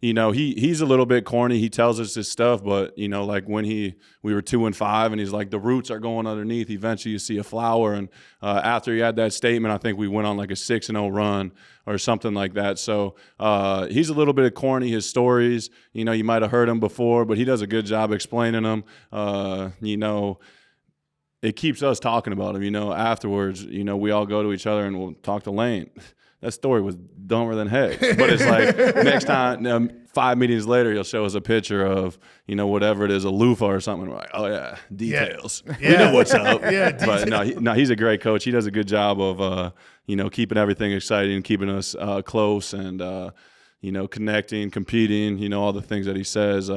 You know, he's a little bit corny. He tells us his stuff, but, you know, like when we were 2-5, and he's like, the roots are going underneath. Eventually you see a flower. And after he had that statement, I think we went on like a 6-0 run or something like that. So he's a little bit corny. His stories, you know, you might have heard him before, but he does a good job explaining them. You know, it keeps us talking about him. You know, afterwards, you know, we all go to each other and we'll talk to Lane. That story was dumber than heck. But it's like next time, 5 meetings later, he'll show us a picture of, you know, whatever it is, a loofah or something. We're like, oh, yeah, details. Yeah. We know what's up. Yeah, but no, he's a great coach. He does a good job of, you know, keeping everything exciting, keeping us close and, you know, connecting, competing, you know, all the things that he says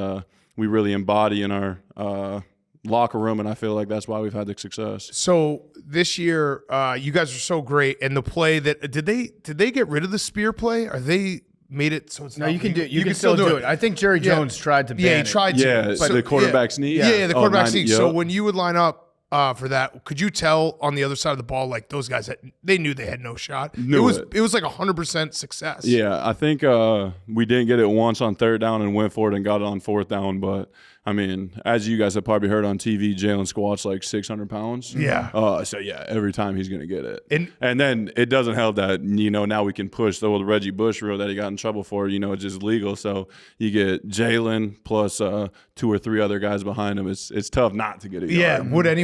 we really embody in our locker room, and I feel like that's why we've had the success. So this year, you guys are so great, and the play that did they get rid of the spear play? Are they made it so it's no? not You can legal? do it. You can still do it. I think Jerry Jones tried to ban Yeah, he it. tried to. Yeah, So- the quarterback sneak. Yeah, the quarterback 90, sneak. yep. So when you would line up for that, could you tell on the other side of the ball, like those guys, they knew they had no shot? It was like 100% success. Yeah, I think we didn't get it once on third down and went for it and got it on fourth down. But, I mean, as you guys have probably heard on TV, Jalen squats like 600 pounds. Yeah. So, yeah, every time he's going to get it. And then it doesn't help that, you know, now we can push the old Reggie Bush rule that he got in trouble for. You know, it's just legal. So you get Jalen plus 2 or 3 other guys behind him. It's tough not to get it. Yeah. Would any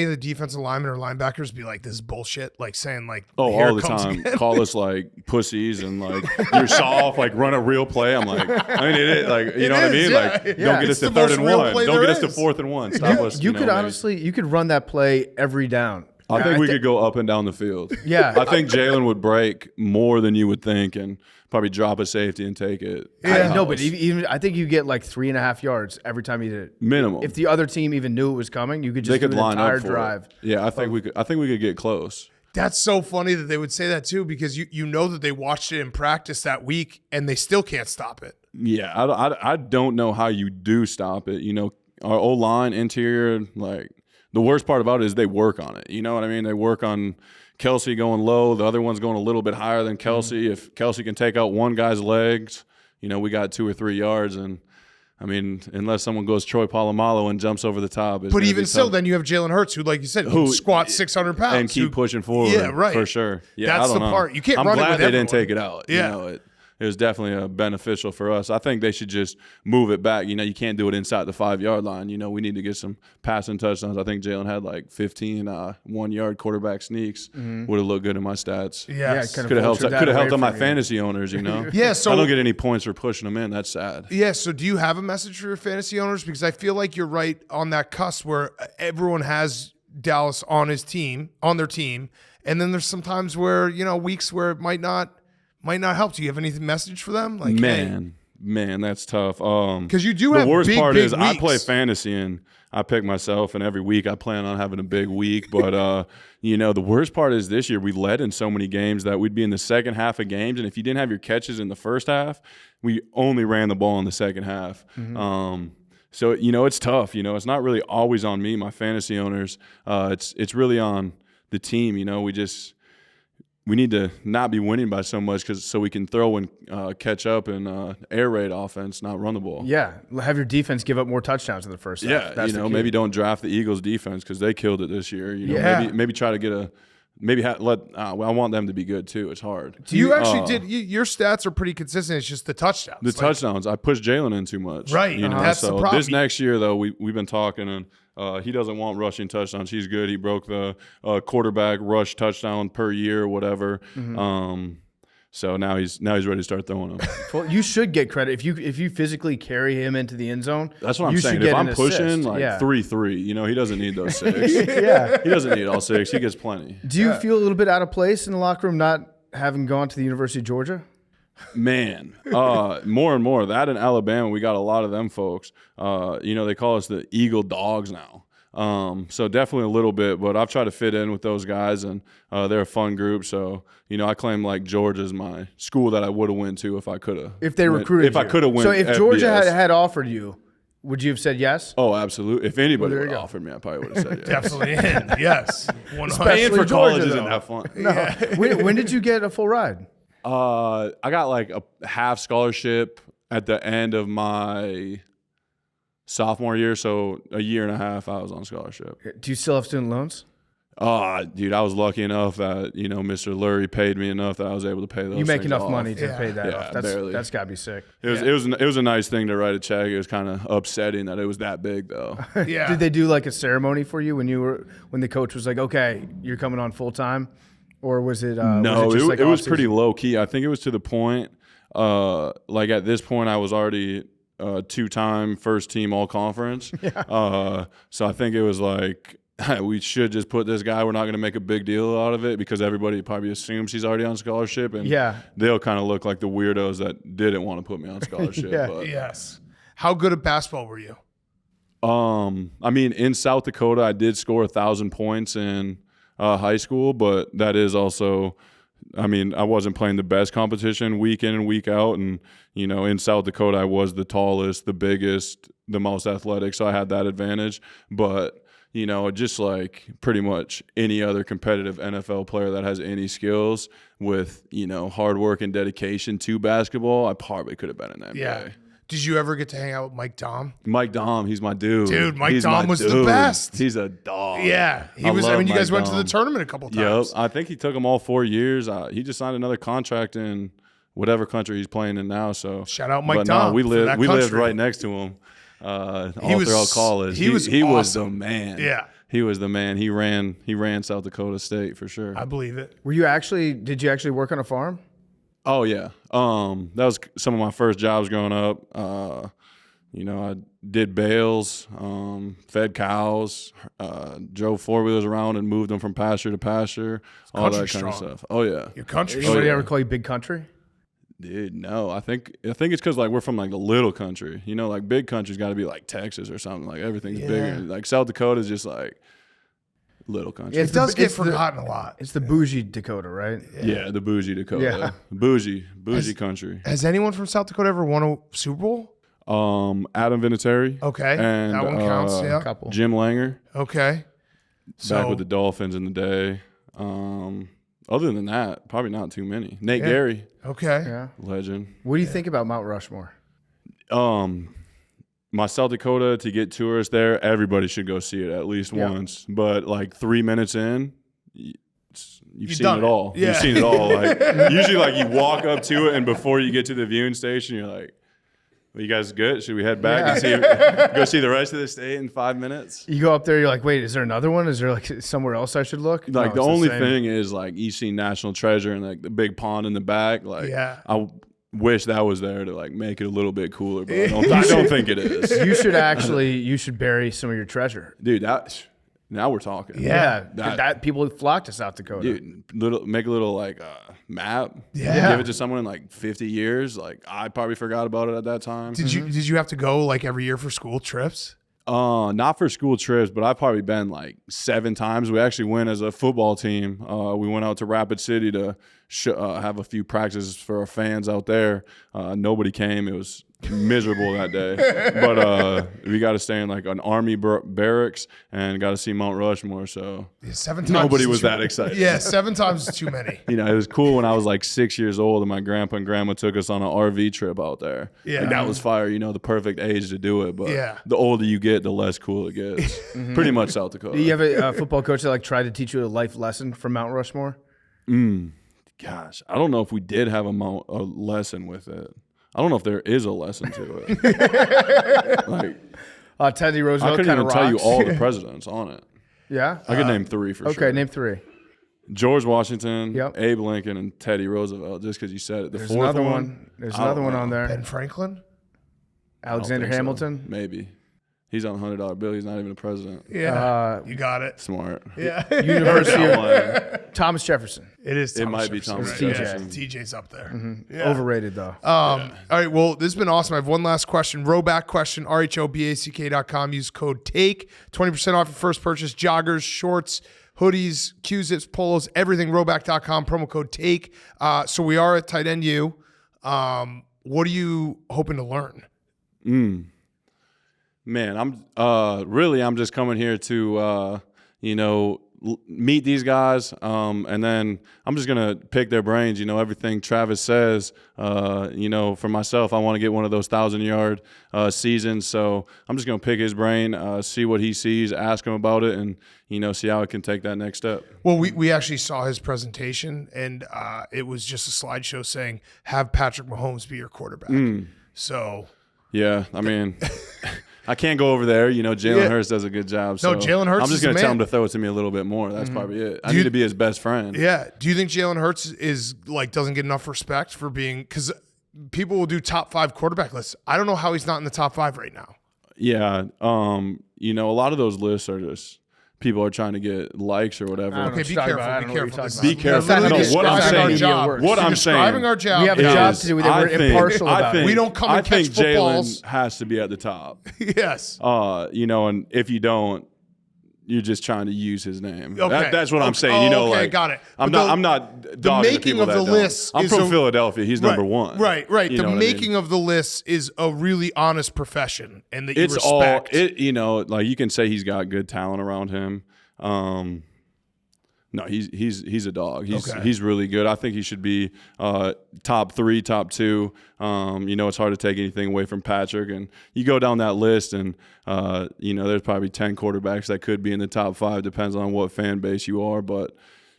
of the defensive linemen or linebackers be like, this is bullshit? Like saying like, oh, here all it the comes time. again? Call us like pussies and like you're soft, like run a real play. I'm like, I mean, it like, you know what I mean? yeah. Like, Yeah. don't get us It's to the most 3rd and real 1. play Don't there get us to is. 4th and 1. Stop us. You could know, honestly, you could run that play every down I think we could go up and down the field. Yeah. I think Jalen would break more than you would think and probably drop a safety and take it. No, but even I think you get like 3.5 yards every time you did it. Minimum. If the other team even knew it was coming, you could just do an entire drive. Yeah, I think we could get close. That's so funny that they would say that too, because you know that they watched it in practice that week and they still can't stop it. Yeah, I don't know how you do stop it. You know, our O-line, interior, like the worst part about it is they work on it. You know what I mean? They work on Kelsey going low. The other one's going a little bit higher than Kelsey. Mm-hmm. If Kelsey can take out one guy's legs, you know, we got 2 or 3 yards. And, I mean, unless someone goes Troy Polamalu and jumps over the top. But even still, then you have Jalen Hurts, who, like you said, can squat 600 pounds. And keep pushing forward. Yeah, right. For sure. Yeah, that's the part. You can't run it with I'm glad they everyone. didn't take it out. Yeah. You know, it was definitely beneficial for us. I think they should just move it back. You know, you can't do it inside the 5-yard line. You know, we need to get some passing touchdowns. I think Jalen had like 15 1-yard quarterback sneaks. Would have looked good in my stats. Yes. Yeah, could have helped on my fantasy owners, you know. Yeah, so I don't get any points for pushing them in. That's sad. Yeah, so do you have a message for your fantasy owners? Because I feel like you're right on that cusp where everyone has Dallas on their team, and then there's some times where, you know, weeks where it might not help. Do you have any message for them? Like, man, that's tough. Because you do have the worst big, part big is weeks. I play fantasy and I pick myself, and every week I plan on having a big week. But you know, the worst part is this year we led in so many games that we'd be in the second half of games, and if you didn't have your catches in the first half, we only ran the ball in the second half. Mm-hmm. So you know, it's tough. You know, it's not really always on me, my fantasy owners. It's really on the team. You know, we need to not be winning by so much so we can throw and catch up and air raid offense, not run the ball. Yeah, have your defense give up more touchdowns in the first half. Yeah, That's you know, maybe don't draft the Eagles defense because they killed it this year. You know, maybe try to get I want them to be good too. it's hard. You actually your stats are pretty consistent. It's just the touchdowns. The touchdowns. I pushed Jalen in too much. Right. You know, That's the problem. This next year though, we've been talking and he doesn't want rushing touchdowns. He's good. He broke the quarterback rush touchdown per year or whatever. Mm-hmm. So now he's ready to start throwing them. Well, you should get credit if you physically carry him into the end zone. That's what I'm saying. If I'm pushing 3-3, you know, he doesn't need those 6. Yeah, he doesn't need all 6. He gets plenty. Do you feel a little bit out of place in the locker room not having gone to the University of Georgia? Man, more and more. That in Alabama, we got a lot of them folks. You know, they call us the Eagle Dogs now. So definitely a little bit, but I've tried to fit in with those guys, and they're a fun group. So, you know, I claim like Georgia's my school that I would have went to if I could have. If they recruited you. If I could have went. So if Georgia had offered you, would you have said yes? Oh, absolutely. If anybody would have offered me, I probably would have said yes. Definitely in, yes. Paying for college isn't that fun. No. When did you get a full ride? I got like a half scholarship at the end of my sophomore year, so a year and a half I was on scholarship. Do you still have student loans? Dude, I was lucky enough that, you know, Mr. Lurie paid me enough that I was able to pay those. You make things enough off. money to pay that off. Barely. That's got to be sick. It was a nice thing to write a check. It was kind of upsetting that it was that big though. Yeah. Did they do like a ceremony for you when the coach was like, okay, you're coming on full time? Or was it no, it was pretty low key. I think it was to the point like at this point I was already 2-time first team all conference. Yeah. So I think it was like we should just put this guy. We're not going to make a big deal out of it because everybody probably assumes he's already on scholarship, and they'll kind of look like the weirdos that didn't want to put me on scholarship. But, yes. How good at basketball were you? I mean, in South Dakota, I did score 1,000 points in high school, but that is also, I mean, I wasn't playing the best competition week in and week out, and you know, in South Dakota, I was the tallest, the biggest, the most athletic, so I had that advantage, but. You know, just like pretty much any other competitive NFL player that has any skills with, you know, hard work and dedication to basketball, I probably could have been in that NBA. Yeah. Did you ever get to hang out with Mike Dom? Mike Dom, he's my dude. Dude, Mike Dom was the best. He's a dog. Yeah. He was. I mean, you guys went to the tournament a couple times. Yep. I think he took them all 4 years. He just signed another contract in whatever country he's playing in now. So shout out Mike Dom. We lived right next to him. Throughout college. He was awesome. the man. Yeah. He was the man. He ran South Dakota State for sure. I believe it. Did you actually work on a farm? Oh yeah. That was some of my first jobs growing up. You know, I did bales, fed cows, drove 4-wheelers around and moved them from pasture to pasture, all that kind of stuff. Oh yeah. Your country. Anybody ever call you Big Country? Dude, no. I think it's because like we're from like the little country. You know, like big country's got to be like Texas or something. Like everything's bigger. Like South Dakota is just like little country. It does get forgotten a lot. It's the bougie Dakota, right? Yeah, the bougie Dakota. Yeah. Bougie country. Has anyone from South Dakota ever won a Super Bowl? Adam Vinatieri. Okay, and, that one counts. Yeah, couple. Jim Langer. Okay, Back with the Dolphins in the day. Other than that, probably not too many. Nate Gary. Okay. Yeah. Legend. What do you think about Mount Rushmore? My South Dakota, to get tourists there, everybody should go see it at least once. But like 3 minutes in, you've seen it all. Yeah. You've seen it all. Like usually, like you walk up to it, and before you get to the viewing station, you're like, well, "You guys good? Should we head back and go see the rest of the state in 5 minutes?" You go up there, you're like, wait, is there another one? Is there like somewhere else I should look? Like No, the it's only same. thing is like you see National Treasure and like the big pond in the back. Like I wish that was there to like make it a little bit cooler, but I don't think it is. You should bury some of your treasure, Dude. Now we're talking. Yeah, that people flock to South Dakota. Dude, make a little like map. Yeah. Give it to someone in like 50 years. Like I probably forgot about it at that time. Did you have to go like every year for school trips? Not for school trips, but I've probably been like 7 times. We actually went as a football team. We went out to Rapid City to have a few practices for our fans out there. Nobody came. It was miserable that day. But we got to stay in like an army barracks and got to see Mount Rushmore. So 7 times. nobody was that excited. Yeah, 7 times is too many. You know, it was cool when I was like 6 years old and my grandpa and grandma took us on an RV trip out there. Yeah. Like, that was fire, you know, the perfect age to do it. But the older you get, the less cool it gets. Pretty much South Dakota. Do you have a football coach that like tried to teach you a life lesson from Mount Rushmore? Gosh, I don't know if we did have a lesson with it. I don't know if there is a lesson to it. Like Teddy Roosevelt. I couldn't even tell you all the presidents on it. Yeah, I could name 3 for sure. Okay, name 3. George Washington, Abe Lincoln, and Teddy Roosevelt. Just because you said it. There's another one. There's another one on there. Ben Franklin, Alexander Hamilton. So. Maybe. He's on the $100 bill. He's not even a president. Yeah, you got it. Smart. Yeah. University of Thomas Jefferson. It is. It might be Thomas Jefferson. TJ's up there. Yeah. Overrated though. All right. Well, this has been awesome. I have one last question. Rowback question. RHOBACK.com. Use code TAKE. 20% off your first purchase. Joggers, shorts, hoodies, Q-zips, polos, everything. Rowback.com. Promo code TAKE. So we are at Tight End U. What are you hoping to learn? Man, I'm just coming here to, meet these guys. And then I'm just going to pick their brains, everything Travis says, for myself, I want to get one of those 1,000-yard seasons. So I'm just going to pick his brain, see what he sees, ask him about it, and, see how I can take that next step. Well, we actually saw his presentation, and it was just a slideshow saying, have Patrick Mahomes be your quarterback. So. Yeah, I mean, I can't go over there. Jalen Hurts does a good job. So no, Jalen Hurts. I'm just going to tell him to throw it to me a little bit more. That's probably it. I need to be his best friend. Yeah. Do you think Jalen Hurts is doesn't get enough respect for being, because people will do top 5 quarterback lists. I don't know how he's not in the top 5 right now. Yeah. A lot of those lists are just people are trying to get likes or whatever. Okay, be careful. Be careful. Be careful. No, what I'm saying. What I'm saying. Describing our job. We have a job to do. We're impartial about it. We don't come and catch footballs. Jalen has to be at the top. Yes. And if you don't, you're just trying to use his name. Okay. That's what I'm saying. Okay, got it. I'm not dogging making the people of that the don't. list. I'm from Philadelphia. He's number 1. Right. The making of the list is a really honest profession, and that you it's respect. You can say he's got good talent around him. No, he's a dog. He's really good. I think he should be top 3, top 2. It's hard to take anything away from Patrick, and you go down that list, and there's probably 10 quarterbacks that could be in the top 5. Depends on what fan base you are, but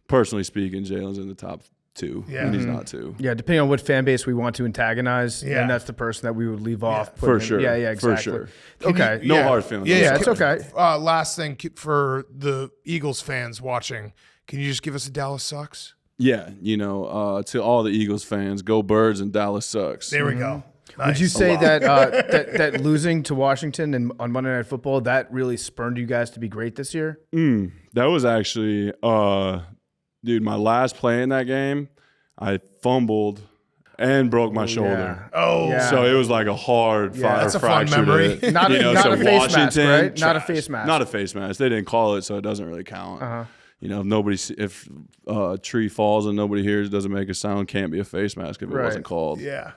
personally speaking, Jalen's in the top 2, and he's not 2. Yeah, depending on what fan base we want to antagonize, and that's the person that we would leave off. For sure. Yeah, exactly. For sure. Okay. No hard feelings. Yeah, it's okay. Last thing for the Eagles fans watching, can you just give us a Dallas sucks? Yeah, to all the Eagles fans, go Birds and Dallas sucks. There we go. Would you say that, that losing to Washington on Monday Night Football, that really spurned you guys to be great this year? That was actually, dude, my last play in that game, I fumbled and broke my shoulder. So it was like a hard that's a fun fracture. memory. Not a face mask, right? Not a trash. face mask. Not a face mask. They didn't call it, so it doesn't really count. If a tree falls and nobody hears, it doesn't make a sound, can't be a face mask if it wasn't called. Yeah.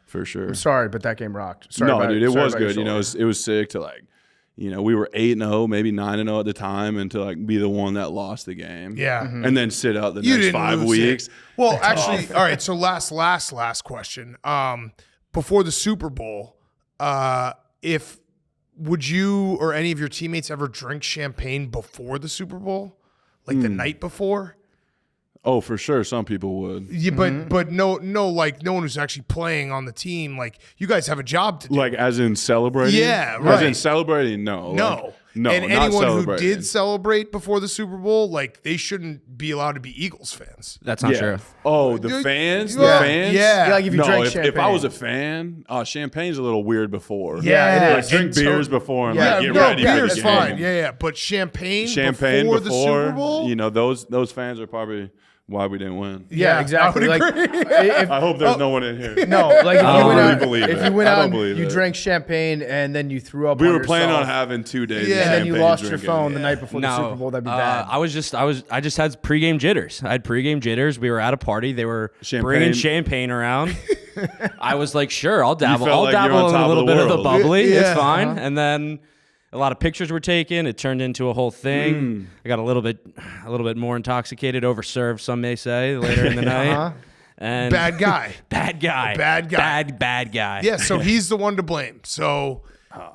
For sure. I'm sorry, but that game rocked. Sorry No, about, dude, it sorry was about your good. shoulder. It was sick to we were 8-0, maybe 9-0 at the time, and to be the one that lost the game. Yeah. And then sit out the You next didn't 5 lose weeks. it. Well, actually, all right. So last question. Before the Super Bowl, would you or any of your teammates ever drink champagne before the Super Bowl, like the night before? Oh, for sure. Some people would. Yeah, but no one who's actually playing on the team. Like, you guys have a job to do. As in celebrating? Yeah, As right. in celebrating? No. No. No, and not anyone who celebrating. did celebrate before the Super Bowl, they shouldn't be allowed to be Eagles fans. That's not true. Oh, the fans? Yeah. The fans? Yeah. Like if you drank champagne. if I was a fan, champagne's a little weird before. Yeah, it is. Drink beers before and no, get ready for the beer's game. fine. Yeah. But champagne before the Super Bowl? Those fans are probably why we didn't win. Yeah, exactly. I would agree. I hope there's no one in here. No, like if I you don't went really out, believe if it. you went I out don't and believe you it. drank champagne and then you threw up We on were planning on yourself, having 2 days of Yeah. and then you champagne lost your drinking. phone the night before the Super Bowl, that'd be bad. I just had pregame jitters. I had pregame jitters. We were at a party. They were Champagne. bringing champagne around. I was like, sure, I'll dabble. felt I'll like you're dabble on in top a of little the bit of the world. bubbly. Yeah. It's fine. And then a lot of pictures were taken. It turned into a whole thing. I got a little bit more intoxicated, overserved, some may say, later in the night. And Bad guy. Bad guy. Bad guy. Bad guy. Yeah, so he's the one to blame. So,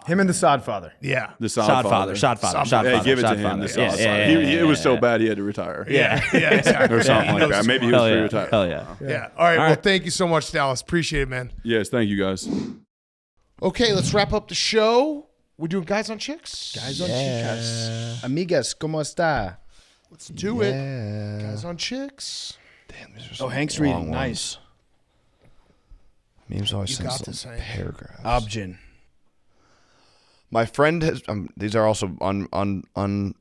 Him and the sod father. yeah. The Shot father. Hey, give it to him. The Sod Father. It was so bad he had to retire. Yeah, exactly. Or something He like knows that. Maybe he the was Hell yeah. pre-retired. Hell yeah. Yeah. All right. Well, thank you so much, Dallas. Appreciate it, man. Yes, thank you guys. Okay, let's wrap up the show. We're doing Guys on Chicks. Guys on chicas. Amigas, ¿cómo está? Let's do it. Guys on Chicks. Damn, these are Oh, some Hank's long reading. ones. Nice. Memes always You send got some this, Hank. paragraphs. Obgyn. My friend has. These are also unchecked,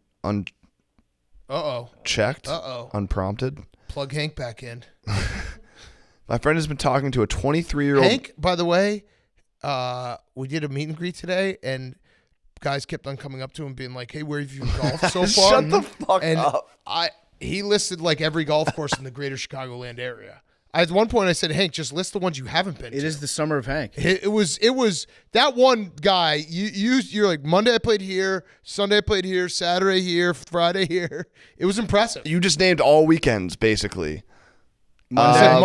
Uh-oh. unprompted. Plug Hank back in. My friend has been talking to a 23-year-old. Hank, by the way, we did a meet and greet today, and guys kept on coming up to him being like, hey, where have you golfed so far? Shut the fuck and up. He listed every golf course in the greater Chicagoland area. At one point I said, Hank, just list the ones you haven't been to. It is the summer of Hank. It was that one guy. You're like, Monday I played here, Sunday I played here, Saturday here, Friday here. It was impressive. You just named all weekends, basically. Monday.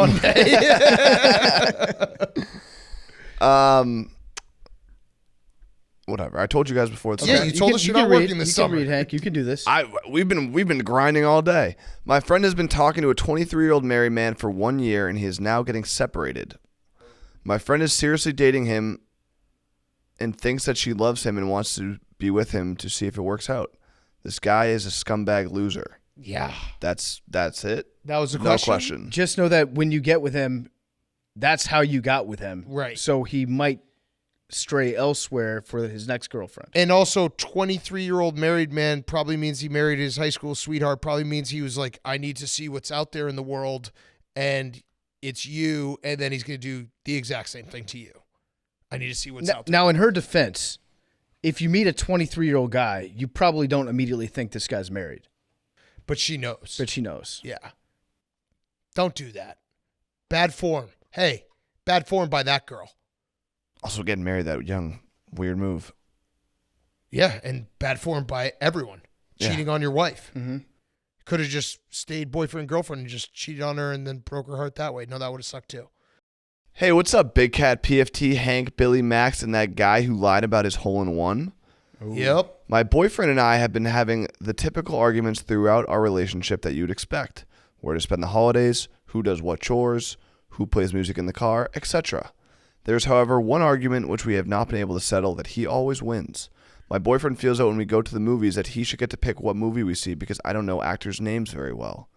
Whatever. I told you guys before. It's Yeah, okay. you told us you're not working this you summer. can read, Hank. You can do this. We've been grinding all day. My friend has been talking to a 23-year-old married man for 1 year, and he is now getting separated. My friend is seriously dating him and thinks that she loves him and wants to be with him to see if it works out. This guy is a scumbag loser. Yeah. That's it. That was a No question. Just know that when you get with him, that's how you got with him. Right. So he might stray elsewhere for his next girlfriend. And also, 23-year-old married man probably means he married his high school sweetheart. Probably means he was like, I need to see what's out there in the world, and it's you. And then he's going to do the exact same thing to you. I need to see what's out there. Now, in her defense, if you meet a 23-year-old guy, you probably don't immediately think this guy's married. But she knows. But she knows. Yeah. Don't do that. Bad form. Hey, bad form by that girl. Also, getting married that young, weird move. Yeah, and bad form by everyone. Yeah. Cheating on your wife. Mm-hmm. Could have just stayed boyfriend, girlfriend, and just cheated on her and then broke her heart that way. No, that would have sucked too. Hey, what's up, Big Cat, PFT, Hank, Billy, Max, and that guy who lied about his hole-in-one? Yep. My boyfriend and I have been having the typical arguments throughout our relationship that you'd expect. Where to spend the holidays, who does what chores, who plays music in the car, etc. There's, however, one argument which we have not been able to settle that he always wins. My boyfriend feels that when we go to the movies that he should get to pick what movie we see because I don't know actors' names very well.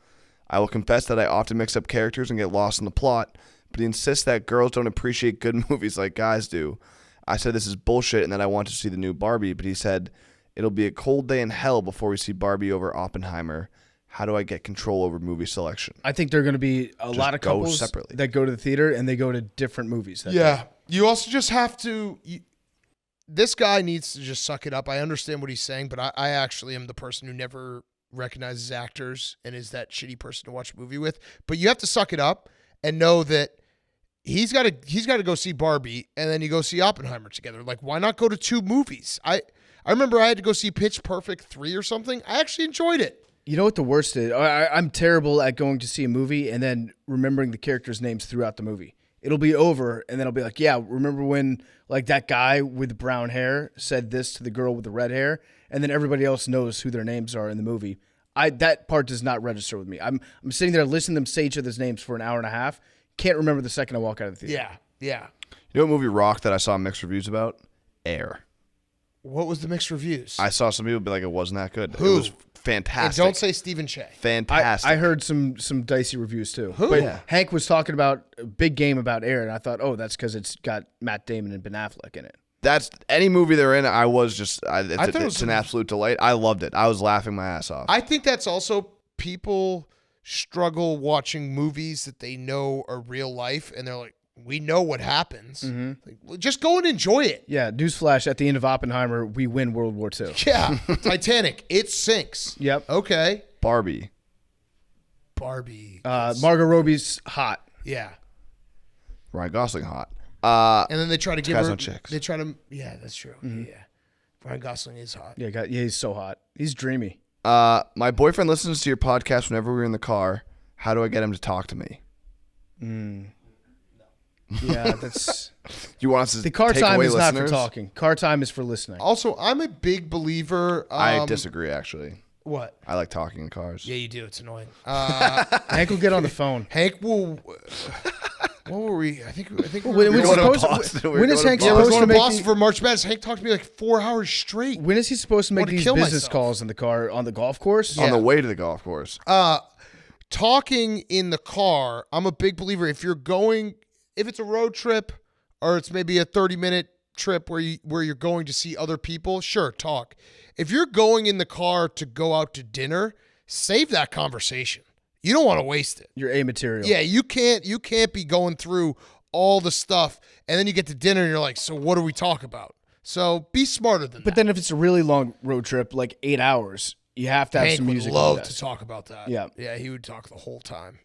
I will confess that I often mix up characters and get lost in the plot, but he insists that girls don't appreciate good movies like guys do. I said this is bullshit and that I want to see the new Barbie, but he said it'll be a cold day in hell before we see Barbie over Oppenheimer. How do I get control over movie selection? I think there are going to be a lot of go couples separately. that go to the theater and they go to different movies. That Yeah. day. You also just have to. This guy needs to just suck it up. I understand what he's saying, but I actually am the person who never recognizes actors and is that shitty person to watch a movie with. But you have to suck it up and know that he's got to go see Barbie and then you go see Oppenheimer together. Like, why not go to 2 movies? I remember I had to go see Pitch Perfect 3 or something. I actually enjoyed it. You know what the worst is? I'm terrible at going to see a movie and then remembering the characters' names throughout the movie. It'll be over, and then I'll be like, yeah, remember when like that guy with brown hair said this to the girl with the red hair, and then everybody else knows who their names are in the movie. That part does not register with me. I'm sitting there listening to them say each other's names for an hour and a half. Can't remember the second I walk out of the theater. Yeah. You know what movie rocked that I saw mixed reviews about? Air. What was the mixed reviews? I saw some people be like, it wasn't that good. Who? It was fantastic. And don't say Stephen Che. Fantastic. I heard some dicey reviews too. Who? But Yeah. Hank was talking about a big game about Air, and I thought, oh, that's because it's got Matt Damon and Ben Affleck in it. That's any movie they're in. I was just, thought it was it's an absolute delight. I loved it. I was laughing my ass off. I think that's also people struggle watching movies that they know are real life, and they're like, we know what happens. Like, well, just go and enjoy it. Yeah, newsflash, at the end of Oppenheimer, we win World War II. Yeah, Titanic, it sinks. Yep. Okay. Barbie. Barbie. Margot Robbie's hot. Yeah. Ryan Gosling hot. And then they try to give guys her. on chicks. They try to. Yeah, that's true. Yeah. Ryan Gosling is hot. Yeah, he's so hot. He's dreamy. My boyfriend listens to your podcast whenever we're in the car. How do I get him to talk to me? Yeah, that's You want us to the car take time away is not for listeners? talking. Car time is for listening. Also, I'm a big believer. I disagree, actually. What? I like talking in cars. Yeah, you do. It's annoying. Hank will get on the phone. Hank will. What were we? I think. When We're is going to supposed Boston. We're when is going Hank to Yeah, we're supposed going to to make Boston for March Madness. Hank talked to me like 4 hours straight. when is he supposed to make wanna these kill business myself. calls in the car on the golf course? on the way to the golf course. Talking in the car, I'm a big believer. If it's a road trip or it's maybe a 30-minute trip where you're going to see other people, sure, talk. If you're going in the car to go out to dinner, save that conversation. You don't want to waste it. Your A material. Yeah, you can't be going through all the stuff and then you get to dinner and you're like, so what do we talk about? So be smarter than that. But then if it's a really long road trip, like 8 hours, you have to have Hank some would music. love with to that. talk about that. Yeah. Yeah, he would talk the whole time.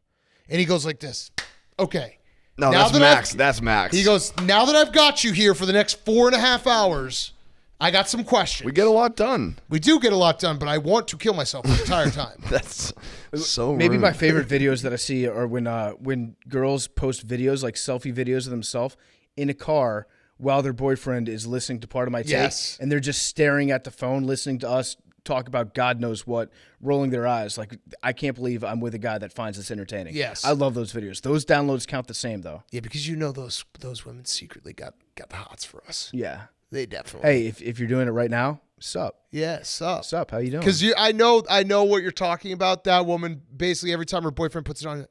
And he goes like this. Okay. No, Now that's that Max. I've- That's Max. He goes, now that I've got you here for the next 4.5 hours, I got some questions. We get a lot done. We do get a lot done, but I want to kill myself the entire time. That's so Maybe rude. my favorite videos that I see are when girls post videos, like selfie videos of themselves in a car while their boyfriend is listening to Part of My Take, Yes. and they're just staring at the phone, listening to us talk about God knows what, rolling their eyes. Like, I can't believe I'm with a guy that finds this entertaining. Yes. I love those videos. Those downloads count the same, though. Yeah, because you know those women secretly got the hots for us. Yeah. They definitely. Hey, if you're doing it right now, sup? Yeah, sup. Sup? How you doing? Because I know what you're talking about. That woman, basically every time her boyfriend puts it on,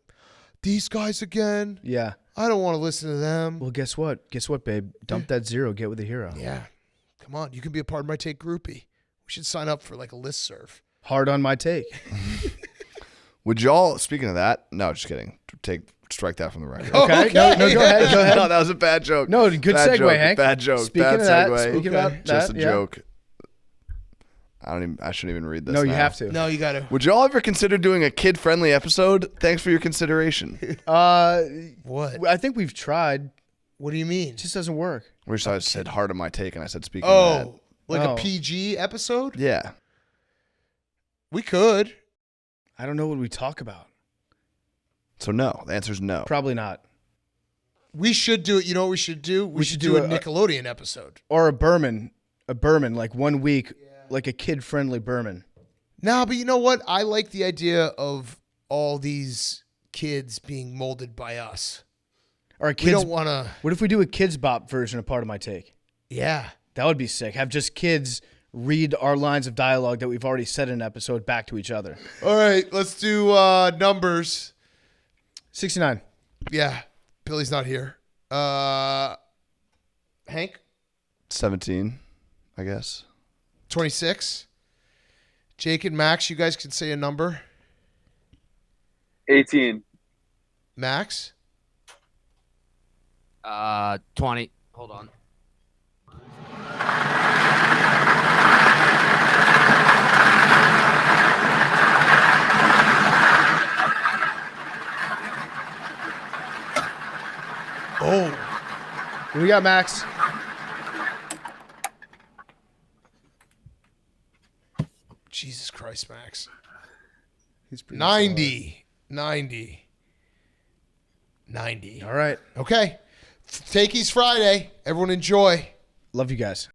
these guys again. Yeah. I don't want to listen to them. Well, guess what? Guess what, babe? Dump that zero. Get with the hero. Yeah. Come on. You can be a Part of My Take groupie. We should sign up for like a listserv. Hard on my take. Would y'all? Speaking of that, no, just kidding. Strike that from the record. Okay. No, go ahead. Go ahead. No, that was a bad joke. No, good Bad segue, joke, Hank. Bad joke. Speaking bad of that, segue. speaking about Just that, a yeah. joke. I shouldn't even read this. No, you now. have to. No, you got to. Would y'all ever consider doing a kid-friendly episode? Thanks for your consideration. What? I think we've tried. What do you mean? It just doesn't work. Wish I said hard on my take, and I said speaking of Oh, like Oh. a PG episode? that. Yeah. We could. I don't know what we talk about. So no. The answer is no. Probably not. We should do it. You know what we should do? We should should do do a Nickelodeon episode. Or a Berman, like 1 week, like a kid-friendly Berman. Nah, but you know what? I like the idea of all these kids being molded by us. Or a We kids. don't want to. What if we do a Kids Bop version of Part of My Take? Yeah. That would be sick. Have just kids read our lines of dialogue that we've already said in an episode back to each other. All right, let's do numbers. 69. Yeah, Billy's not here. Hank, 17, I guess. 26. Jake and Max, you guys can say a number. 18. Max, 20. Hold on. oh, What we got, Max? Jesus Christ, Max. He's pretty 90. 90. All right. Okay. Takey's Friday. Everyone enjoy. Love you guys.